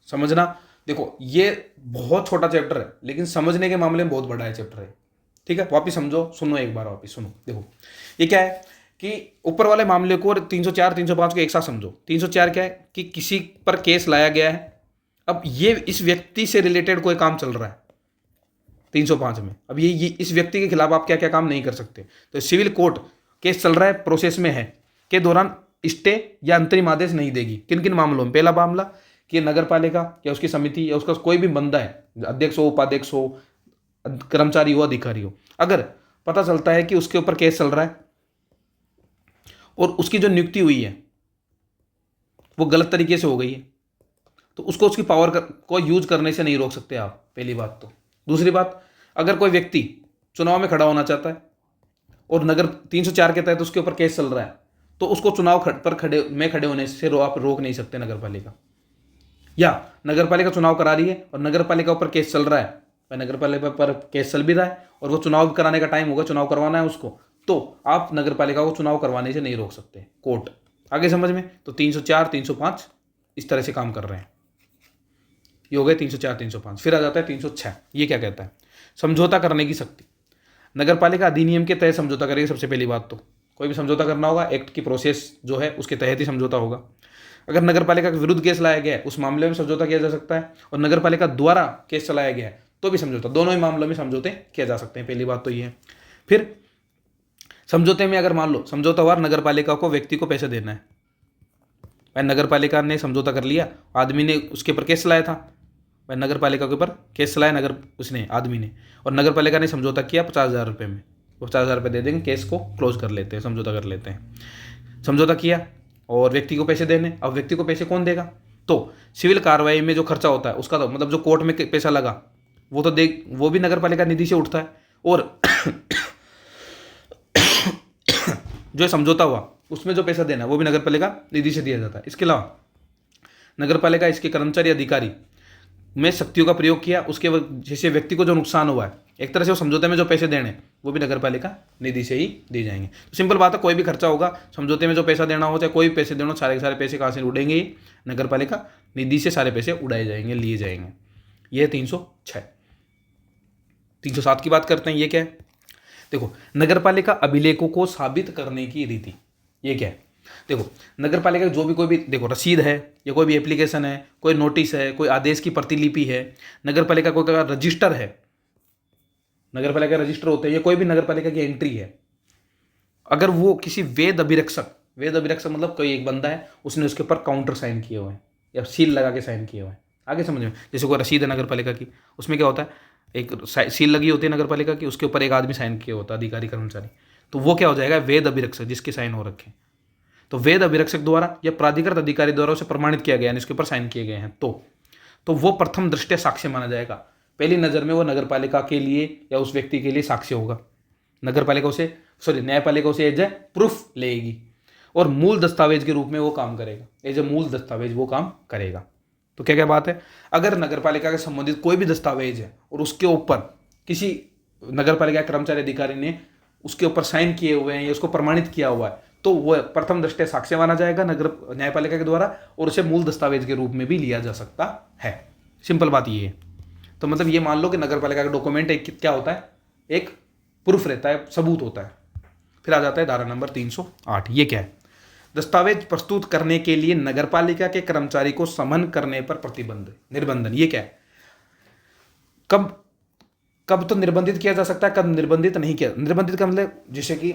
समझना। देखो, ये बहुत छोटा चैप्टर है, लेकिन समझने के मामले में बहुत बड़ा है चैप्टर है। ठीक है, वापिस समझो, सुनो एक बार, वापिस सुनो। देखो ये क्या है कि ऊपर वाले मामले को 304 305 को एक साथ समझो। 304 क्या है कि किसी पर केस लाया गया है, अब ये इस व्यक्ति से रिलेटेड कोई काम चल रहा है 305 में, अब ये इस व्यक्ति के खिलाफ आप क्या क्या काम नहीं कर सकते। तो सिविल कोर्ट केस चल रहा है, प्रोसेस में है, के दौरान स्टे या अंतरिम आदेश नहीं देगी। किन किन मामलों में? पहला मामला कि नगरपालिका या उसकी समिति या उसका कोई भी बंदा है, अध्यक्ष हो, उपाध्यक्ष हो, कर्मचारी हो, अधिकारी हो, अगर पता चलता है कि उसके ऊपर केस चल रहा है और उसकी जो नियुक्ति हुई है वो गलत तरीके से हो गई है, तो उसको उसकी पावर को यूज करने से नहीं रोक सकते आप, पहली बात तो। दूसरी बात, अगर कोई व्यक्ति चुनाव में खड़ा होना चाहता है और नगर 304 के तहत उसके ऊपर केस चल रहा है, तो उसको चुनाव पर खड़े होने से आप रोक नहीं सकते नगरपालिका। या नगरपालिका चुनाव करा रही है और नगरपालिका ऊपर केस चल रहा है, नगरपालिका पर केस चल भी रहा है और वो चुनाव कराने का टाइम होगा, चुनाव करवाना है उसको, तो आप नगरपालिका को चुनाव करवाने से नहीं रोक सकते कोर्ट। आगे समझ में? तो 304 305 इस तरह से काम कर रहे हैं। ये हो गए 304 305। फिर आ जाता है 306। ये क्या कहता है? समझौता करने की शक्ति। नगरपालिका अधिनियम के तहत समझौता करेगी। सबसे पहली बात तो कोई भी समझौता करना होगा, एक्ट की प्रोसेस जो है उसके तहत ही समझौता होगा। अगर नगरपालिका के विरुद्ध केस लाया गया है, उस मामले में समझौता किया जा सकता है, और नगरपालिका द्वारा केस चलाया गया है तो भी समझौता, दोनों ही मामलों में समझौते किए जा सकते हैं। पहली बात तो ये है। फिर समझौते में अगर मान लो समझौतावार नगर पालिका को व्यक्ति को पैसे देना है, भाई नगर पालिका ने समझौता कर लिया, आदमी ने उसके ऊपर केस चलाया था, भाई नगर पालिका के ऊपर केस चलाया उसने आदमी ने, और नगर पालिका ने समझौता किया 50,000 रुपये में, 50,000 रुपये दे देंगे, केस को क्लोज कर लेते हैं, समझौता कर लेते हैं। समझौता किया और व्यक्ति को पैसे देने, अब व्यक्ति को पैसे कौन देगा? तो सिविल कार्रवाई में जो खर्चा होता है उसका, तो मतलब जो कोर्ट में पैसा लगा वो भी नगर पालिका निधि से उठता है, और जो समझौता हुआ उसमें जो पैसा देना है वो भी नगर पालिका निधि से दिया जाता है। इसके अलावा नगर पालिका इसके कर्मचारी अधिकारी में शक्तियों का प्रयोग किया, उसके जैसे व्यक्ति को जो नुकसान हुआ है, एक तरह से वो समझौते में जो पैसे देने वो भी नगर पालिका निधि से ही दिए जाएंगे। तो सिंपल बात है, कोई भी खर्चा होगा समझौते में जो पैसा देना हो, चाहे कोई भी पैसे देना हो, सारे के सारे पैसे कहाँ से उड़ेंगे? ही नगर पालिका निधि से सारे पैसे उड़ाए जाएंगे, लिए जाएंगे। ये 306। 307 की बात करते हैं, ये क्या है? देखो, नगर पालिका अभिलेखों को साबित करने की रीति, ये क्या है? देखो, नगर पालिका जो भी कोई भी, देखो रसीद है या कोई भी एप्लीकेशन है, कोई नोटिस है, कोई आदेश की प्रतिलिपि है, नगर पालिका कोई का रजिस्टर है, नगर पालिका रजिस्टर होते हैं, या कोई भी नगर पालिका की एंट्री है, अगर वो किसी वेद अभिरक्षक मतलब कोई एक बंदा है, उसने उसके ऊपर काउंटर साइन किए हुए हैं या सील लगा के साइन किए हुए हैं, आगे समझ में? जैसे कोई रसीद है नगर पालिका की, उसमें क्या होता है, एक सील लगी होती है नगर पालिका की, उसके ऊपर एक आदमी साइन किया होता है, अधिकारी कर्मचारी, तो वो क्या हो जाएगा? वेद अभिरक्षक, जिसके साइन हो रखे। तो वेद अभिरक्षक द्वारा या प्राधिकृत अधिकारी द्वारा उसे प्रमाणित किया गया, इसके ऊपर साइन किए गए हैं, तो वो प्रथम दृष्टया साक्ष्य माना जाएगा। पहली नज़र में वो नगर पालिका के लिए या उस व्यक्ति के लिए साक्ष्य होगा। नगर पालिका उसे न्यायपालिका उसे एज ए प्रूफ लेगी और मूल दस्तावेज के रूप में वो काम करेगा, एज ए मूल दस्तावेज वो काम करेगा। तो क्या क्या बात है? अगर नगर पालिका के संबंधित कोई भी दस्तावेज है और उसके ऊपर किसी नगर पालिका कर्मचारी अधिकारी ने उसके ऊपर साइन किए हुए हैं या उसको प्रमाणित किया हुआ है, तो वह प्रथम दृष्टया साक्ष्य माना जाएगा नगर न्यायपालिका के द्वारा, और उसे मूल दस्तावेज के रूप में भी लिया जा सकता है। सिंपल बात ये है। तो मतलब ये मान लो कि नगर पालिका का डॉक्यूमेंट एक क्या होता है? एक प्रूफ रहता है, सबूत होता है। फिर आ जाता है धारा नंबर 308। ये क्या है? दस्तावेज प्रस्तुत करने के लिए नगर पालिका के कर्मचारी को समन करने पर प्रतिबंध, निर्बंधन। ये क्या है? कब तो निर्बंधित किया जा सकता है, कब निर्बंधित नहीं किया। निर्बंधित का मतलब जैसे कि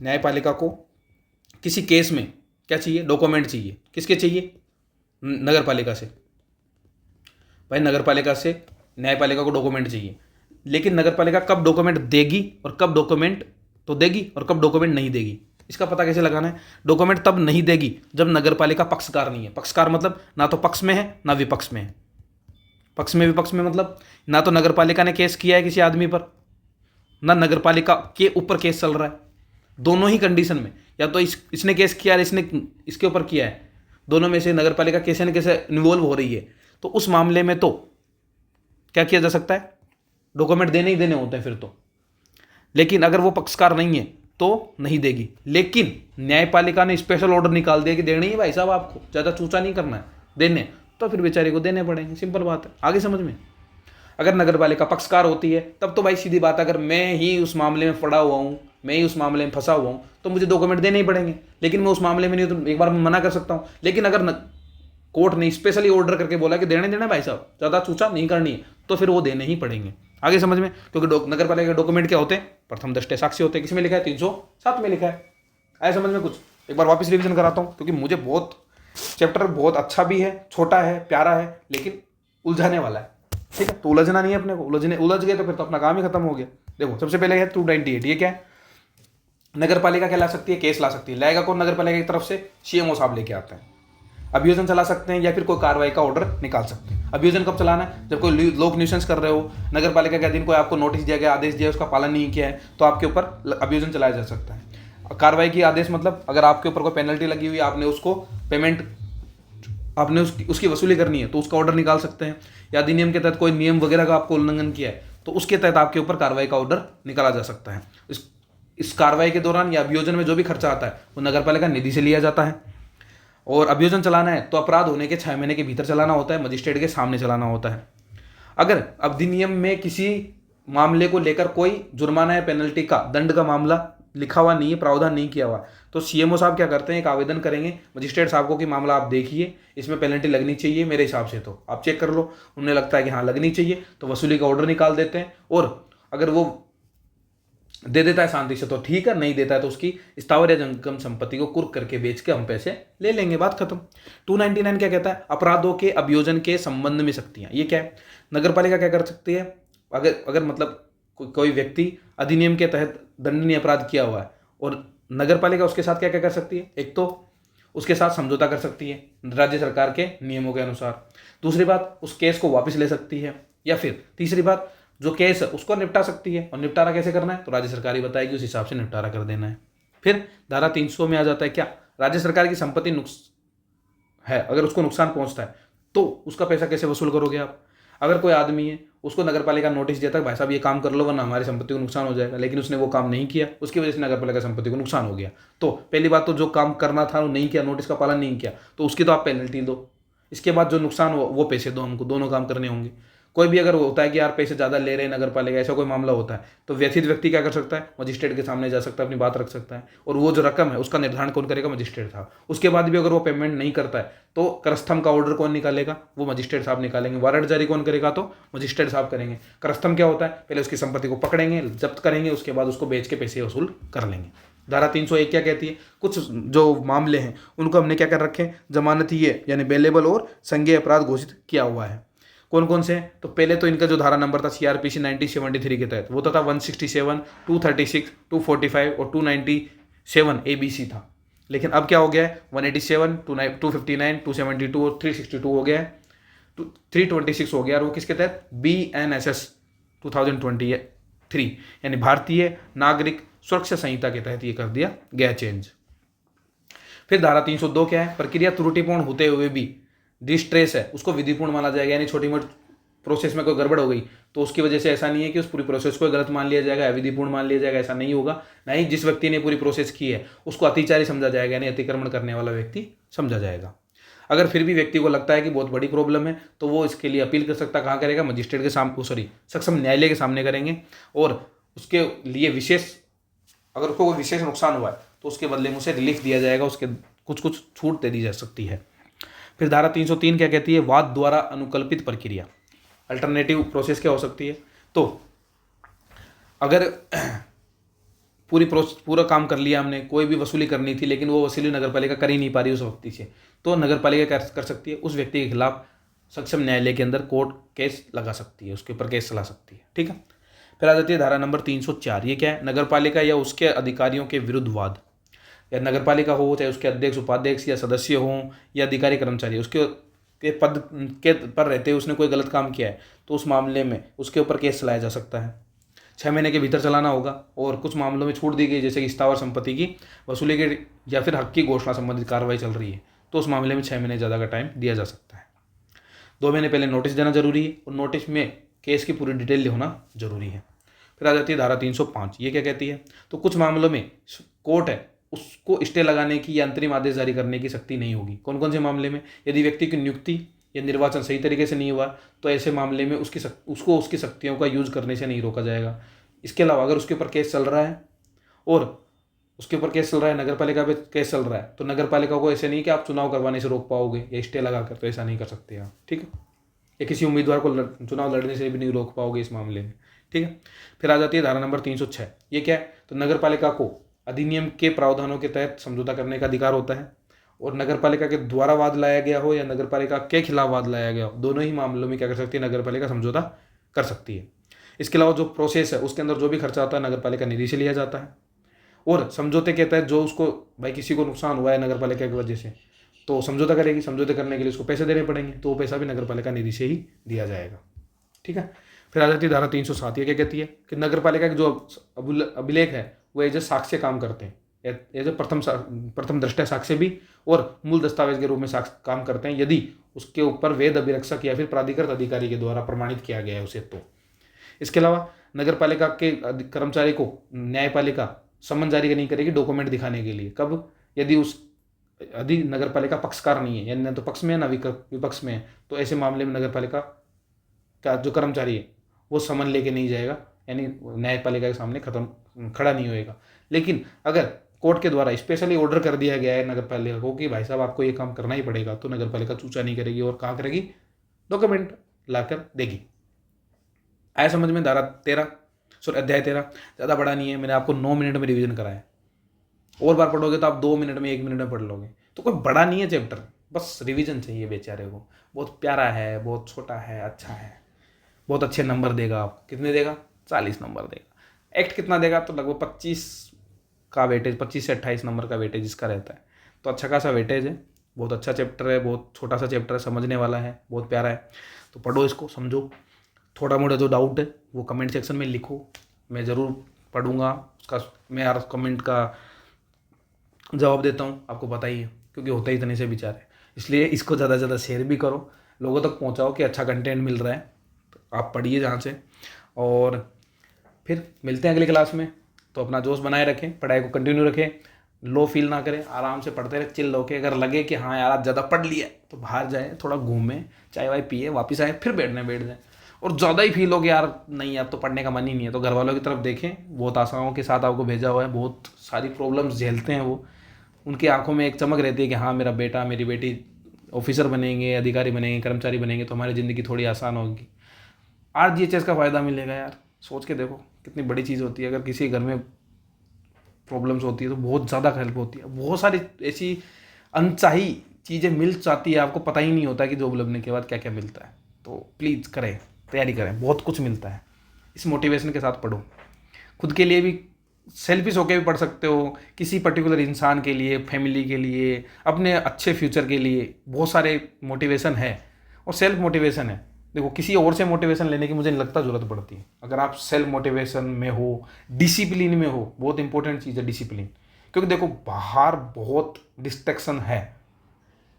न्यायपालिका को किसी केस में क्या चाहिए? डॉक्यूमेंट चाहिए। किसके चाहिए? नगर पालिका से। भाई नगर पालिका से न्यायपालिका को डॉक्यूमेंट चाहिए, लेकिन नगर पालिका कब डॉक्यूमेंट देगी और कब डॉक्यूमेंट तो देगी और कब डॉक्यूमेंट नहीं देगी, इसका पता कैसे लगाना है? डॉक्यूमेंट तब नहीं देगी जब नगर पालिका पक्षकार नहीं है। पक्षकार मतलब ना तो पक्ष में है ना विपक्ष में है। पक्ष में विपक्ष में मतलब ना तो नगर पालिका ने केस किया है किसी आदमी पर, ना नगर पालिका के ऊपर केस चल रहा है। दोनों ही कंडीशन में, या तो इसने केस किया है, इसने इसके ऊपर किया है, दोनों में से नगर पालिका कैसे न कैसे इन्वॉल्व हो रही है, तो उस मामले में तो क्या किया जा सकता है? डॉक्यूमेंट देने ही देने होते हैं फिर तो। लेकिन अगर वो पक्षकार नहीं है तो नहीं देगी। लेकिन न्यायपालिका ने स्पेशल ऑर्डर निकाल दिया कि देने ही भाई साहब, आपको ज़्यादा चूचा नहीं करना है, देने, तो फिर बेचारे को देने पड़ेंगे। सिंपल बात है, आगे समझ में? अगर नगर पालिका पक्षकार होती है तब तो भाई सीधी बात है, अगर मैं ही उस मामले में पड़ा हुआ हूँ, मैं ही उस मामले में फंसा हुआ हूँ, तो मुझे डॉक्यूमेंट देने ही पड़ेंगे। लेकिन मैं उस मामले में नहीं, तो एक बार मैं मना कर सकता हूँ। लेकिन अगर कोर्ट ने स्पेशली ऑर्डर करके बोला कि देना भाई साहब, ज़्यादा चूचा नहीं करनी है, तो फिर वो देने ही पड़ेंगे। आगे समझ में? क्योंकि नगर पालिका के डॉक्यूमेंट क्या होते हैं? प्रथम दृष्टया साक्ष्य होते हैं। किसमें लिखा है? 307 में लिखा है। आए समझ में? कुछ एक बार वापस रिवीजन कराता हूँ, क्योंकि मुझे चैप्टर बहुत अच्छा भी है, छोटा है, प्यारा है, लेकिन उलझाने वाला है। ठीक है, तो उलझना नहीं है अपने को। उलझ गए तो फिर तो अपना काम ही खत्म हो गया। देखो, सबसे पहले है 298। ये क्या है? नगर पालिका क्या ला सकती है? केस ला सकती है। लाएगा कौन? नगर पालिका की तरफ से सीएमओ साहब लेके आते हैं। अभियोजन चला सकते हैं या फिर कोई कार्रवाई का ऑर्डर निकाल सकते हैं। अभियोजन कब चलाना है? जब कोई लोक न्यूसेंस कर रहे हो, नगर पालिका के अधीन कोई आपको नोटिस दिया गया, आदेश दिया, उसका पालन नहीं किया है, तो आपके ऊपर अभियोजन चलाया जा सकता है। कार्रवाई की आदेश मतलब अगर आपके ऊपर कोई पेनल्टी लगी हुई, आपने उसको पेमेंट, आपने उसकी वसूली करनी है, तो उसका ऑर्डर निकाल सकते हैं। या अधिनियम के तहत कोई नियम वगैरह का आपको उल्लंघन किया है, तो उसके तहत आपके ऊपर कार्रवाई का ऑर्डर निकाला जा सकता है। इस कार्रवाई के दौरान या अभियोजन में जो भी खर्चा आता है वो नगर पालिका निधि से लिया जाता है। और अभियोजन चलाना है तो अपराध होने के 6 महीने के भीतर चलाना होता है, मजिस्ट्रेट के सामने चलाना होता है। अगर अधिनियम में किसी मामले को लेकर कोई जुर्माना या पेनल्टी का, दंड का मामला लिखा हुआ नहीं है, प्रावधान नहीं किया हुआ, तो सीएमओ साहब क्या करते हैं? एक आवेदन करेंगे मजिस्ट्रेट साहब को कि मामला आप देखिए, इसमें पेनल्टी लगनी चाहिए मेरे हिसाब से, तो आप चेक कर लो। उन्हें लगता है कि हाँ लगनी चाहिए, तो वसूली का ऑर्डर निकाल देते हैं। और अगर वो दे देता है शांति से तो ठीक है, नहीं देता है तो उसकी स्थावर या जंगम संपत्ति को कुर्क करके बेच के हम पैसे ले लेंगे, बात खत्म। 299 क्या कहता है? अपराधों के अभियोजन के संबंध में शक्तियां। ये क्या है? नगर पालिका क्या कर सकती है? अगर मतलब कोई व्यक्ति अधिनियम के तहत दंडनीय अपराध किया हुआ है और नगर पालिका उसके साथ क्या क्या कर सकती है? एक तो उसके साथ समझौता कर सकती है राज्य सरकार के नियमों के अनुसार। दूसरी बात, उस केस को वापस ले सकती है। या फिर तीसरी बात, जो केस है उसको निपटा सकती है। और निपटारा कैसे करना है? तो राज्य सरकार ही बताएगी, उस हिसाब से निपटारा कर देना है। फिर धारा 300 में आ जाता है क्या? राज्य सरकार की संपत्ति है, अगर उसको नुकसान पहुंचता है तो उसका पैसा कैसे वसूल करोगे आप? अगर कोई आदमी है, उसको नगर पालिका नोटिस देता है भाई साहब ये काम कर लो वरना हमारी संपत्ति को नुकसान हो जाएगा, लेकिन उसने वो काम नहीं किया, उसकी वजह से नगर पालिका संपत्ति को नुकसान हो गया, तो पहली बात तो जो काम करना था वो नहीं किया, नोटिस का पालन नहीं किया, तो उसकी तो आप पेनल्टी दो। इसके बाद जो नुकसान हो वो पैसे दो हमको, दोनों काम करने होंगे। कोई भी अगर होता है कि यार पैसे ज़्यादा ले रहे हैं नगर पालिका, ऐसा कोई मामला होता है, तो व्यथित व्यक्ति क्या कर सकता है? मजिस्ट्रेट के सामने जा सकता है, अपनी बात रख सकता है, और वो जो रकम है उसका निर्धारण कौन करेगा? मजिस्ट्रेट साहब। उसके बाद भी अगर वो पेमेंट नहीं करता है तो करस्थम का ऑर्डर कौन निकालेगा? वो मजिस्ट्रेट साहब निकालेंगे। वारंट जारी कौन करेगा? तो मजिस्ट्रेट साहब करेंगे। करस्थम क्या होता है? पहले उसकी संपत्ति को पकड़ेंगे, जब्त करेंगे, उसके बाद उसको बेच के पैसे वसूल कर लेंगे। धारा 301 क्या कहती है? कुछ जो मामले हैं उनको हमने क्या कर रखे हैं? जमानती है यानी बेलेबल और संज्ञेय अपराध घोषित किया हुआ है। कौन कौन से हैं? तो पहले तो इनका जो धारा नंबर था CRPC 1973 के तहत, वो तो था 167, 236, 245 और 297 ABC था। लेकिन अब क्या हो गया है? 187, 259, 272 और 362 हो गया है, 326 हो गया। और वो किसके तहत? BNSS 2023 यानी भारतीय नागरिक सुरक्षा संहिता के तहत ये कर दिया गया चेंज। फिर धारा 302 क्या है? प्रक्रिया त्रुटिपूर्ण होते हुए भी डिस्ट्रेस है उसको विधिपूर्ण माना जाएगा, यानी छोटी मोटी प्रोसेस में कोई गड़बड़ हो गई तो उसकी वजह से ऐसा नहीं है कि उस पूरी प्रोसेस को गलत मान लिया जाएगा, अविधिपूर्ण मान लिया जाएगा, ऐसा नहीं होगा। नहीं, जिस व्यक्ति ने पूरी प्रोसेस की है उसको अतिचारी समझा जाएगा, यानी अतिक्रमण करने वाला व्यक्ति समझा जाएगा। अगर फिर भी व्यक्ति को लगता है कि बहुत बड़ी प्रॉब्लम है तो वो इसके लिए अपील कर सकता है। कहाँ करेगा? मजिस्ट्रेट के सामने, सक्षम न्यायालय के सामने करेंगे। और उसके लिए विशेष, अगर उसको कोई विशेष नुकसान हुआ है तो उसके बदले में उसे रिलीफ दिया जाएगा, उसके कुछ छूट दे दी जा सकती है। फिर धारा 303 क्या कहती है? वाद द्वारा अनुकल्पित प्रक्रिया, अल्टरनेटिव प्रोसेस क्या हो सकती है? तो अगर पूरा काम कर लिया हमने, कोई भी वसूली करनी थी लेकिन वो वसूली नगर पालिका कर ही नहीं पा रही उस व्यक्ति से, तो नगर पालिका क्या कर सकती है? उस व्यक्ति के खिलाफ सक्षम न्यायालय के अंदर कोर्ट केस लगा सकती है, उसके ऊपर केस चला सकती है। ठीक है। फिर आ जाती है धारा नंबर 304। ये क्या है? नगर पालिका या उसके अधिकारियों के विरुद्ध वाद, या नगर पालिका हो चाहे उसके अध्यक्ष उपाध्यक्ष या सदस्य हों या अधिकारी कर्मचारी, उसके के पद के पर रहते हुए उसने कोई गलत काम किया है तो उस मामले में उसके ऊपर केस चलाया जा सकता है। 6 महीने के भीतर चलाना होगा। और कुछ मामलों में छूट दी गई, जैसे कि स्थावर संपत्ति की वसूली के या फिर हक की घोषणा संबंधित कार्रवाई चल रही है तो उस मामले में 6 महीने ज़्यादा का टाइम दिया जा सकता है। 2 महीने पहले नोटिस देना जरूरी है और नोटिस में केस की पूरी डिटेल होना जरूरी है। फिर आ जाती है धारा 305। ये क्या कहती है? तो कुछ मामलों में कोर्ट है उसको स्टे लगाने की या अंतरिम आदेश जारी करने की शक्ति नहीं होगी। कौन कौन से मामले में? यदि व्यक्ति की नियुक्ति या निर्वाचन सही तरीके से नहीं हुआ तो ऐसे मामले में उसको उसकी शक्तियों का यूज करने से नहीं रोका जाएगा। इसके अलावा अगर उसके ऊपर केस चल रहा है नगर पालिका पे केस चल रहा है तो नगर पालिका को ऐसे नहीं कि आप चुनाव करवाने से रोक पाओगे या स्टे लगा कर, तो ऐसा नहीं कर सकते आप। ठीक है। या किसी उम्मीदवार को चुनाव लड़ने से भी नहीं रोक पाओगे इस मामले में। ठीक है। फिर आ जाती है धारा नंबर 306। ये क्या है? तो नगर पालिका को अधिनियम के प्रावधानों के तहत समझौता करने का अधिकार होता है, और नगर पालिका के द्वारा वाद लाया गया हो या नगर पालिका के खिलाफ वाद लाया गया हो, दोनों ही मामलों में क्या कर सकती है? नगर पालिका समझौता कर सकती है। इसके अलावा जो प्रोसेस है उसके अंदर जो भी खर्चा आता है नगर पालिका निधि से लिया जाता है। और समझौते के तहत जो उसको भाई किसी को नुकसान हुआ है नगर पालिका की वजह से तो समझौता करेगी, समझौते करने के लिए उसको पैसे देने पड़ेंगे, तो वो पैसा भी नगर पालिका निधि से ही दिया जाएगा। ठीक है। फिर आ जाती है धारा 307। ये क्या कहती है? कि नगर पालिका के जो अभिलेख है वो एज ए साक्ष्य काम करते हैं, एज ए प्रथम दृष्टया साक्ष्य भी और मूल दस्तावेज के रूप में साक्ष्य काम करते हैं, यदि उसके ऊपर वेद अभिरक्षक या फिर प्राधिकृत अधिकारी के द्वारा प्रमाणित किया गया है उसे। तो इसके अलावा नगर पालिका के कर्मचारी को न्यायपालिका सम्मन जारी नहीं करेगी डॉक्यूमेंट दिखाने के लिए। कब? यदि नगर पालिका पक्षकार नहीं है, यानी न तो पक्ष में है ना विपक्ष में है, तो ऐसे मामले में नगर पालिका का जो कर्मचारी है वो समन लेके नहीं जाएगा, यानी न्यायपालिका के सामने खड़ा नहीं होएगा। लेकिन अगर कोर्ट के द्वारा स्पेशली ऑर्डर कर दिया गया है नगर पालिका को कि भाई साहब आपको ये काम करना ही पड़ेगा, तो नगर पालिका चूचा नहीं करेगी और कहाँ करेगी? डॉक्यूमेंट लाकर देगी। आया समझ में धारा 13? सॉरी अध्याय 13 ज़्यादा बड़ा नहीं है, मैंने आपको 9 मिनट में रिवीजन कराया। और बार पढ़ोगे तो आप 2 मिनट में 1 मिनट में पढ़ लोगे। तो कोई बड़ा नहीं है चैप्टर, बस रिवीजन चाहिए बेचारे को। बहुत प्यारा है, बहुत छोटा है, अच्छा है, बहुत अच्छे नंबर देगा आपको। कितने देगा? 40 नंबर देगा। एक्ट कितना देगा? तो लगभग 25 का वेटेज, 25 से 28 नंबर का वेटेज इसका रहता है। तो अच्छा खासा वेटेज है, बहुत अच्छा चैप्टर है, बहुत छोटा सा चैप्टर है, समझने वाला है, बहुत प्यारा है। तो पढ़ो इसको, समझो। थोड़ा मोड़ा जो डाउट है वो कमेंट सेक्शन में लिखो, मैं ज़रूर पढ़ूंगा उसका, मैं यार कमेंट का जवाब देता हूँ, आपको पता ही है, क्योंकि होता ही इतने से बेचारे। इसलिए इसको ज़्यादा से ज़्यादा शेयर भी करो, लोगों तक पहुँचाओ कि अच्छा कंटेंट मिल रहा है। तो आप पढ़िए जहाँ से, और फिर मिलते हैं अगली क्लास में। तो अपना जोश बनाए रखें, पढ़ाई को कंटिन्यू रखें, लो फील ना करें, आराम से पढ़ते रहे, चिल होके। अगर लगे कि हाँ यार आज ज़्यादा पढ़ लिया तो बाहर जाए, थोड़ा घूमें, चाय वाय पिए, वापस आए, फिर बैठ जाए। और ज़्यादा ही फील हो कि यार नहीं यार तो पढ़ने का मन ही नहीं है, तो घर वालों की तरफ देखें, बहुत आशाओं के साथ आपको भेजा हुआ है, बहुत सारी प्रॉब्लम्स झेलते हैं वो। उनकी आंखों में एक चमक रहती है कि हाँ मेरा बेटा मेरी बेटी ऑफिसर बनेंगे, अधिकारी बनेंगे, कर्मचारी बनेंगे, तो हमारी ज़िंदगी थोड़ी आसान होगी। RGHS का फ़ायदा मिलेगा यार, सोच के देखो कितनी बड़ी चीज़ होती है। अगर किसी घर में प्रॉब्लम्स होती है तो बहुत ज़्यादा हेल्प होती है। बहुत सारी ऐसी अनचाही चीज़ें मिल जाती है, आपको पता ही नहीं होता कि जॉब लगने के बाद क्या क्या मिलता है। तो प्लीज़ करें, तैयारी करें, बहुत कुछ मिलता है। इस मोटिवेशन के साथ पढ़ो, खुद के लिए भी सेल्फिश होकर भी पढ़ सकते हो, किसी पर्टिकुलर इंसान के लिए, फैमिली के लिए, अपने अच्छे फ्यूचर के लिए। बहुत सारे मोटिवेशन है, और सेल्फ मोटिवेशन है। देखो किसी और से मोटिवेशन लेने की मुझे नहीं लगता ज़रूरत पड़ती है। अगर आप सेल्फ मोटिवेशन में हो, डिसिप्लिन में हो, बहुत इंपॉर्टेंट चीज़ है डिसिप्लिन। क्योंकि देखो बाहर बहुत डिस्ट्रैक्शन है,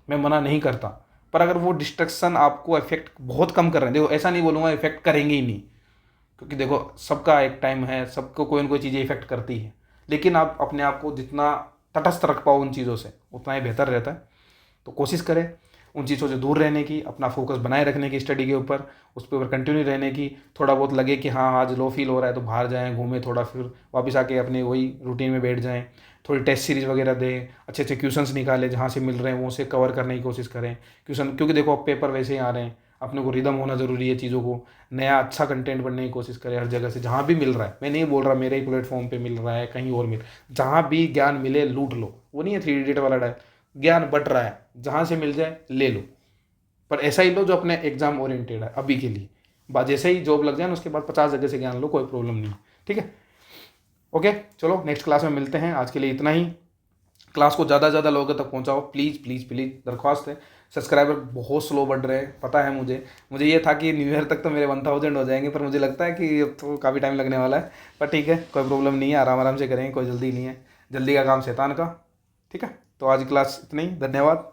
मैं मना नहीं करता, पर अगर वो डिस्ट्रैक्शन आपको इफेक्ट बहुत कम कर रहे हैं, देखो ऐसा नहीं बोलूँगा इफेक्ट करेंगे ही नहीं, क्योंकि देखो सबका एक टाइम है, सबको कोई ना कोई चीज़ें इफेक्ट करती है। लेकिन आप अपने आप को जितना तटस्थ रख पाओ उन चीज़ों से, उतना ही बेहतर रहता है। तो कोशिश करें उन चीज़ों से दूर रहने की, अपना फोकस बनाए रखने की स्टडी के ऊपर, उस पर कंटिन्यू रहने की। थोड़ा बहुत लगे कि हाँ आज लो फील हो रहा है तो बाहर जाएं, घूमें थोड़ा, फिर वापस आके अपने वही रूटीन में बैठ जाएं। थोड़ी टेस्ट सीरीज वगैरह दें, अच्छे अच्छे क्वेश्चंस निकालें, जहाँ से मिल रहे हैं वो से कवर करने की कोशिश करें क्वेश्चन। क्योंकि देखो अब पेपर वैसे ही आ रहे हैं, अपने को रिदम होना ज़रूरी है चीज़ों को। नया अच्छा कंटेंट बनने की कोशिश करें हर जगह से, जहाँ भी मिल रहा है। मैं नहीं बोल रहा मेरे ही प्लेटफॉर्म पे मिल रहा है, कहीं और मिल, जहाँ भी ज्ञान मिले लूट लो। वो नहीं है 3 इडियट वाला डायल, ज्ञान बट रहा है, जहाँ से मिल जाए ले लो, पर ऐसा ही लो जो अपने एग्जाम ओरिएंटेड है अभी के लिए। जैसे ही जॉब लग जाए ना उसके बाद 50 जगह से ज्ञान लो, कोई प्रॉब्लम नहीं। ठीक है, ओके, चलो नेक्स्ट क्लास में मिलते हैं। आज के लिए इतना ही। क्लास को ज़्यादा से ज़्यादा लोगों तक पहुंचाओ, प्लीज़ प्लीज़ प्लीज़, दरख्वास्त है। सब्सक्राइबर बहुत स्लो बढ़ रहे हैं, पता है मुझे ये था कि न्यू ईयर तक तो मेरे 1000 हो जाएंगे, पर मुझे लगता है कि अब तो काफ़ी टाइम लगने वाला है। पर ठीक है, कोई प्रॉब्लम नहीं है, आराम आराम से करेंगे, कोई जल्दी नहीं है। जल्दी का काम शैतान का। ठीक है, तो आज की क्लास इतनी ही, धन्यवाद।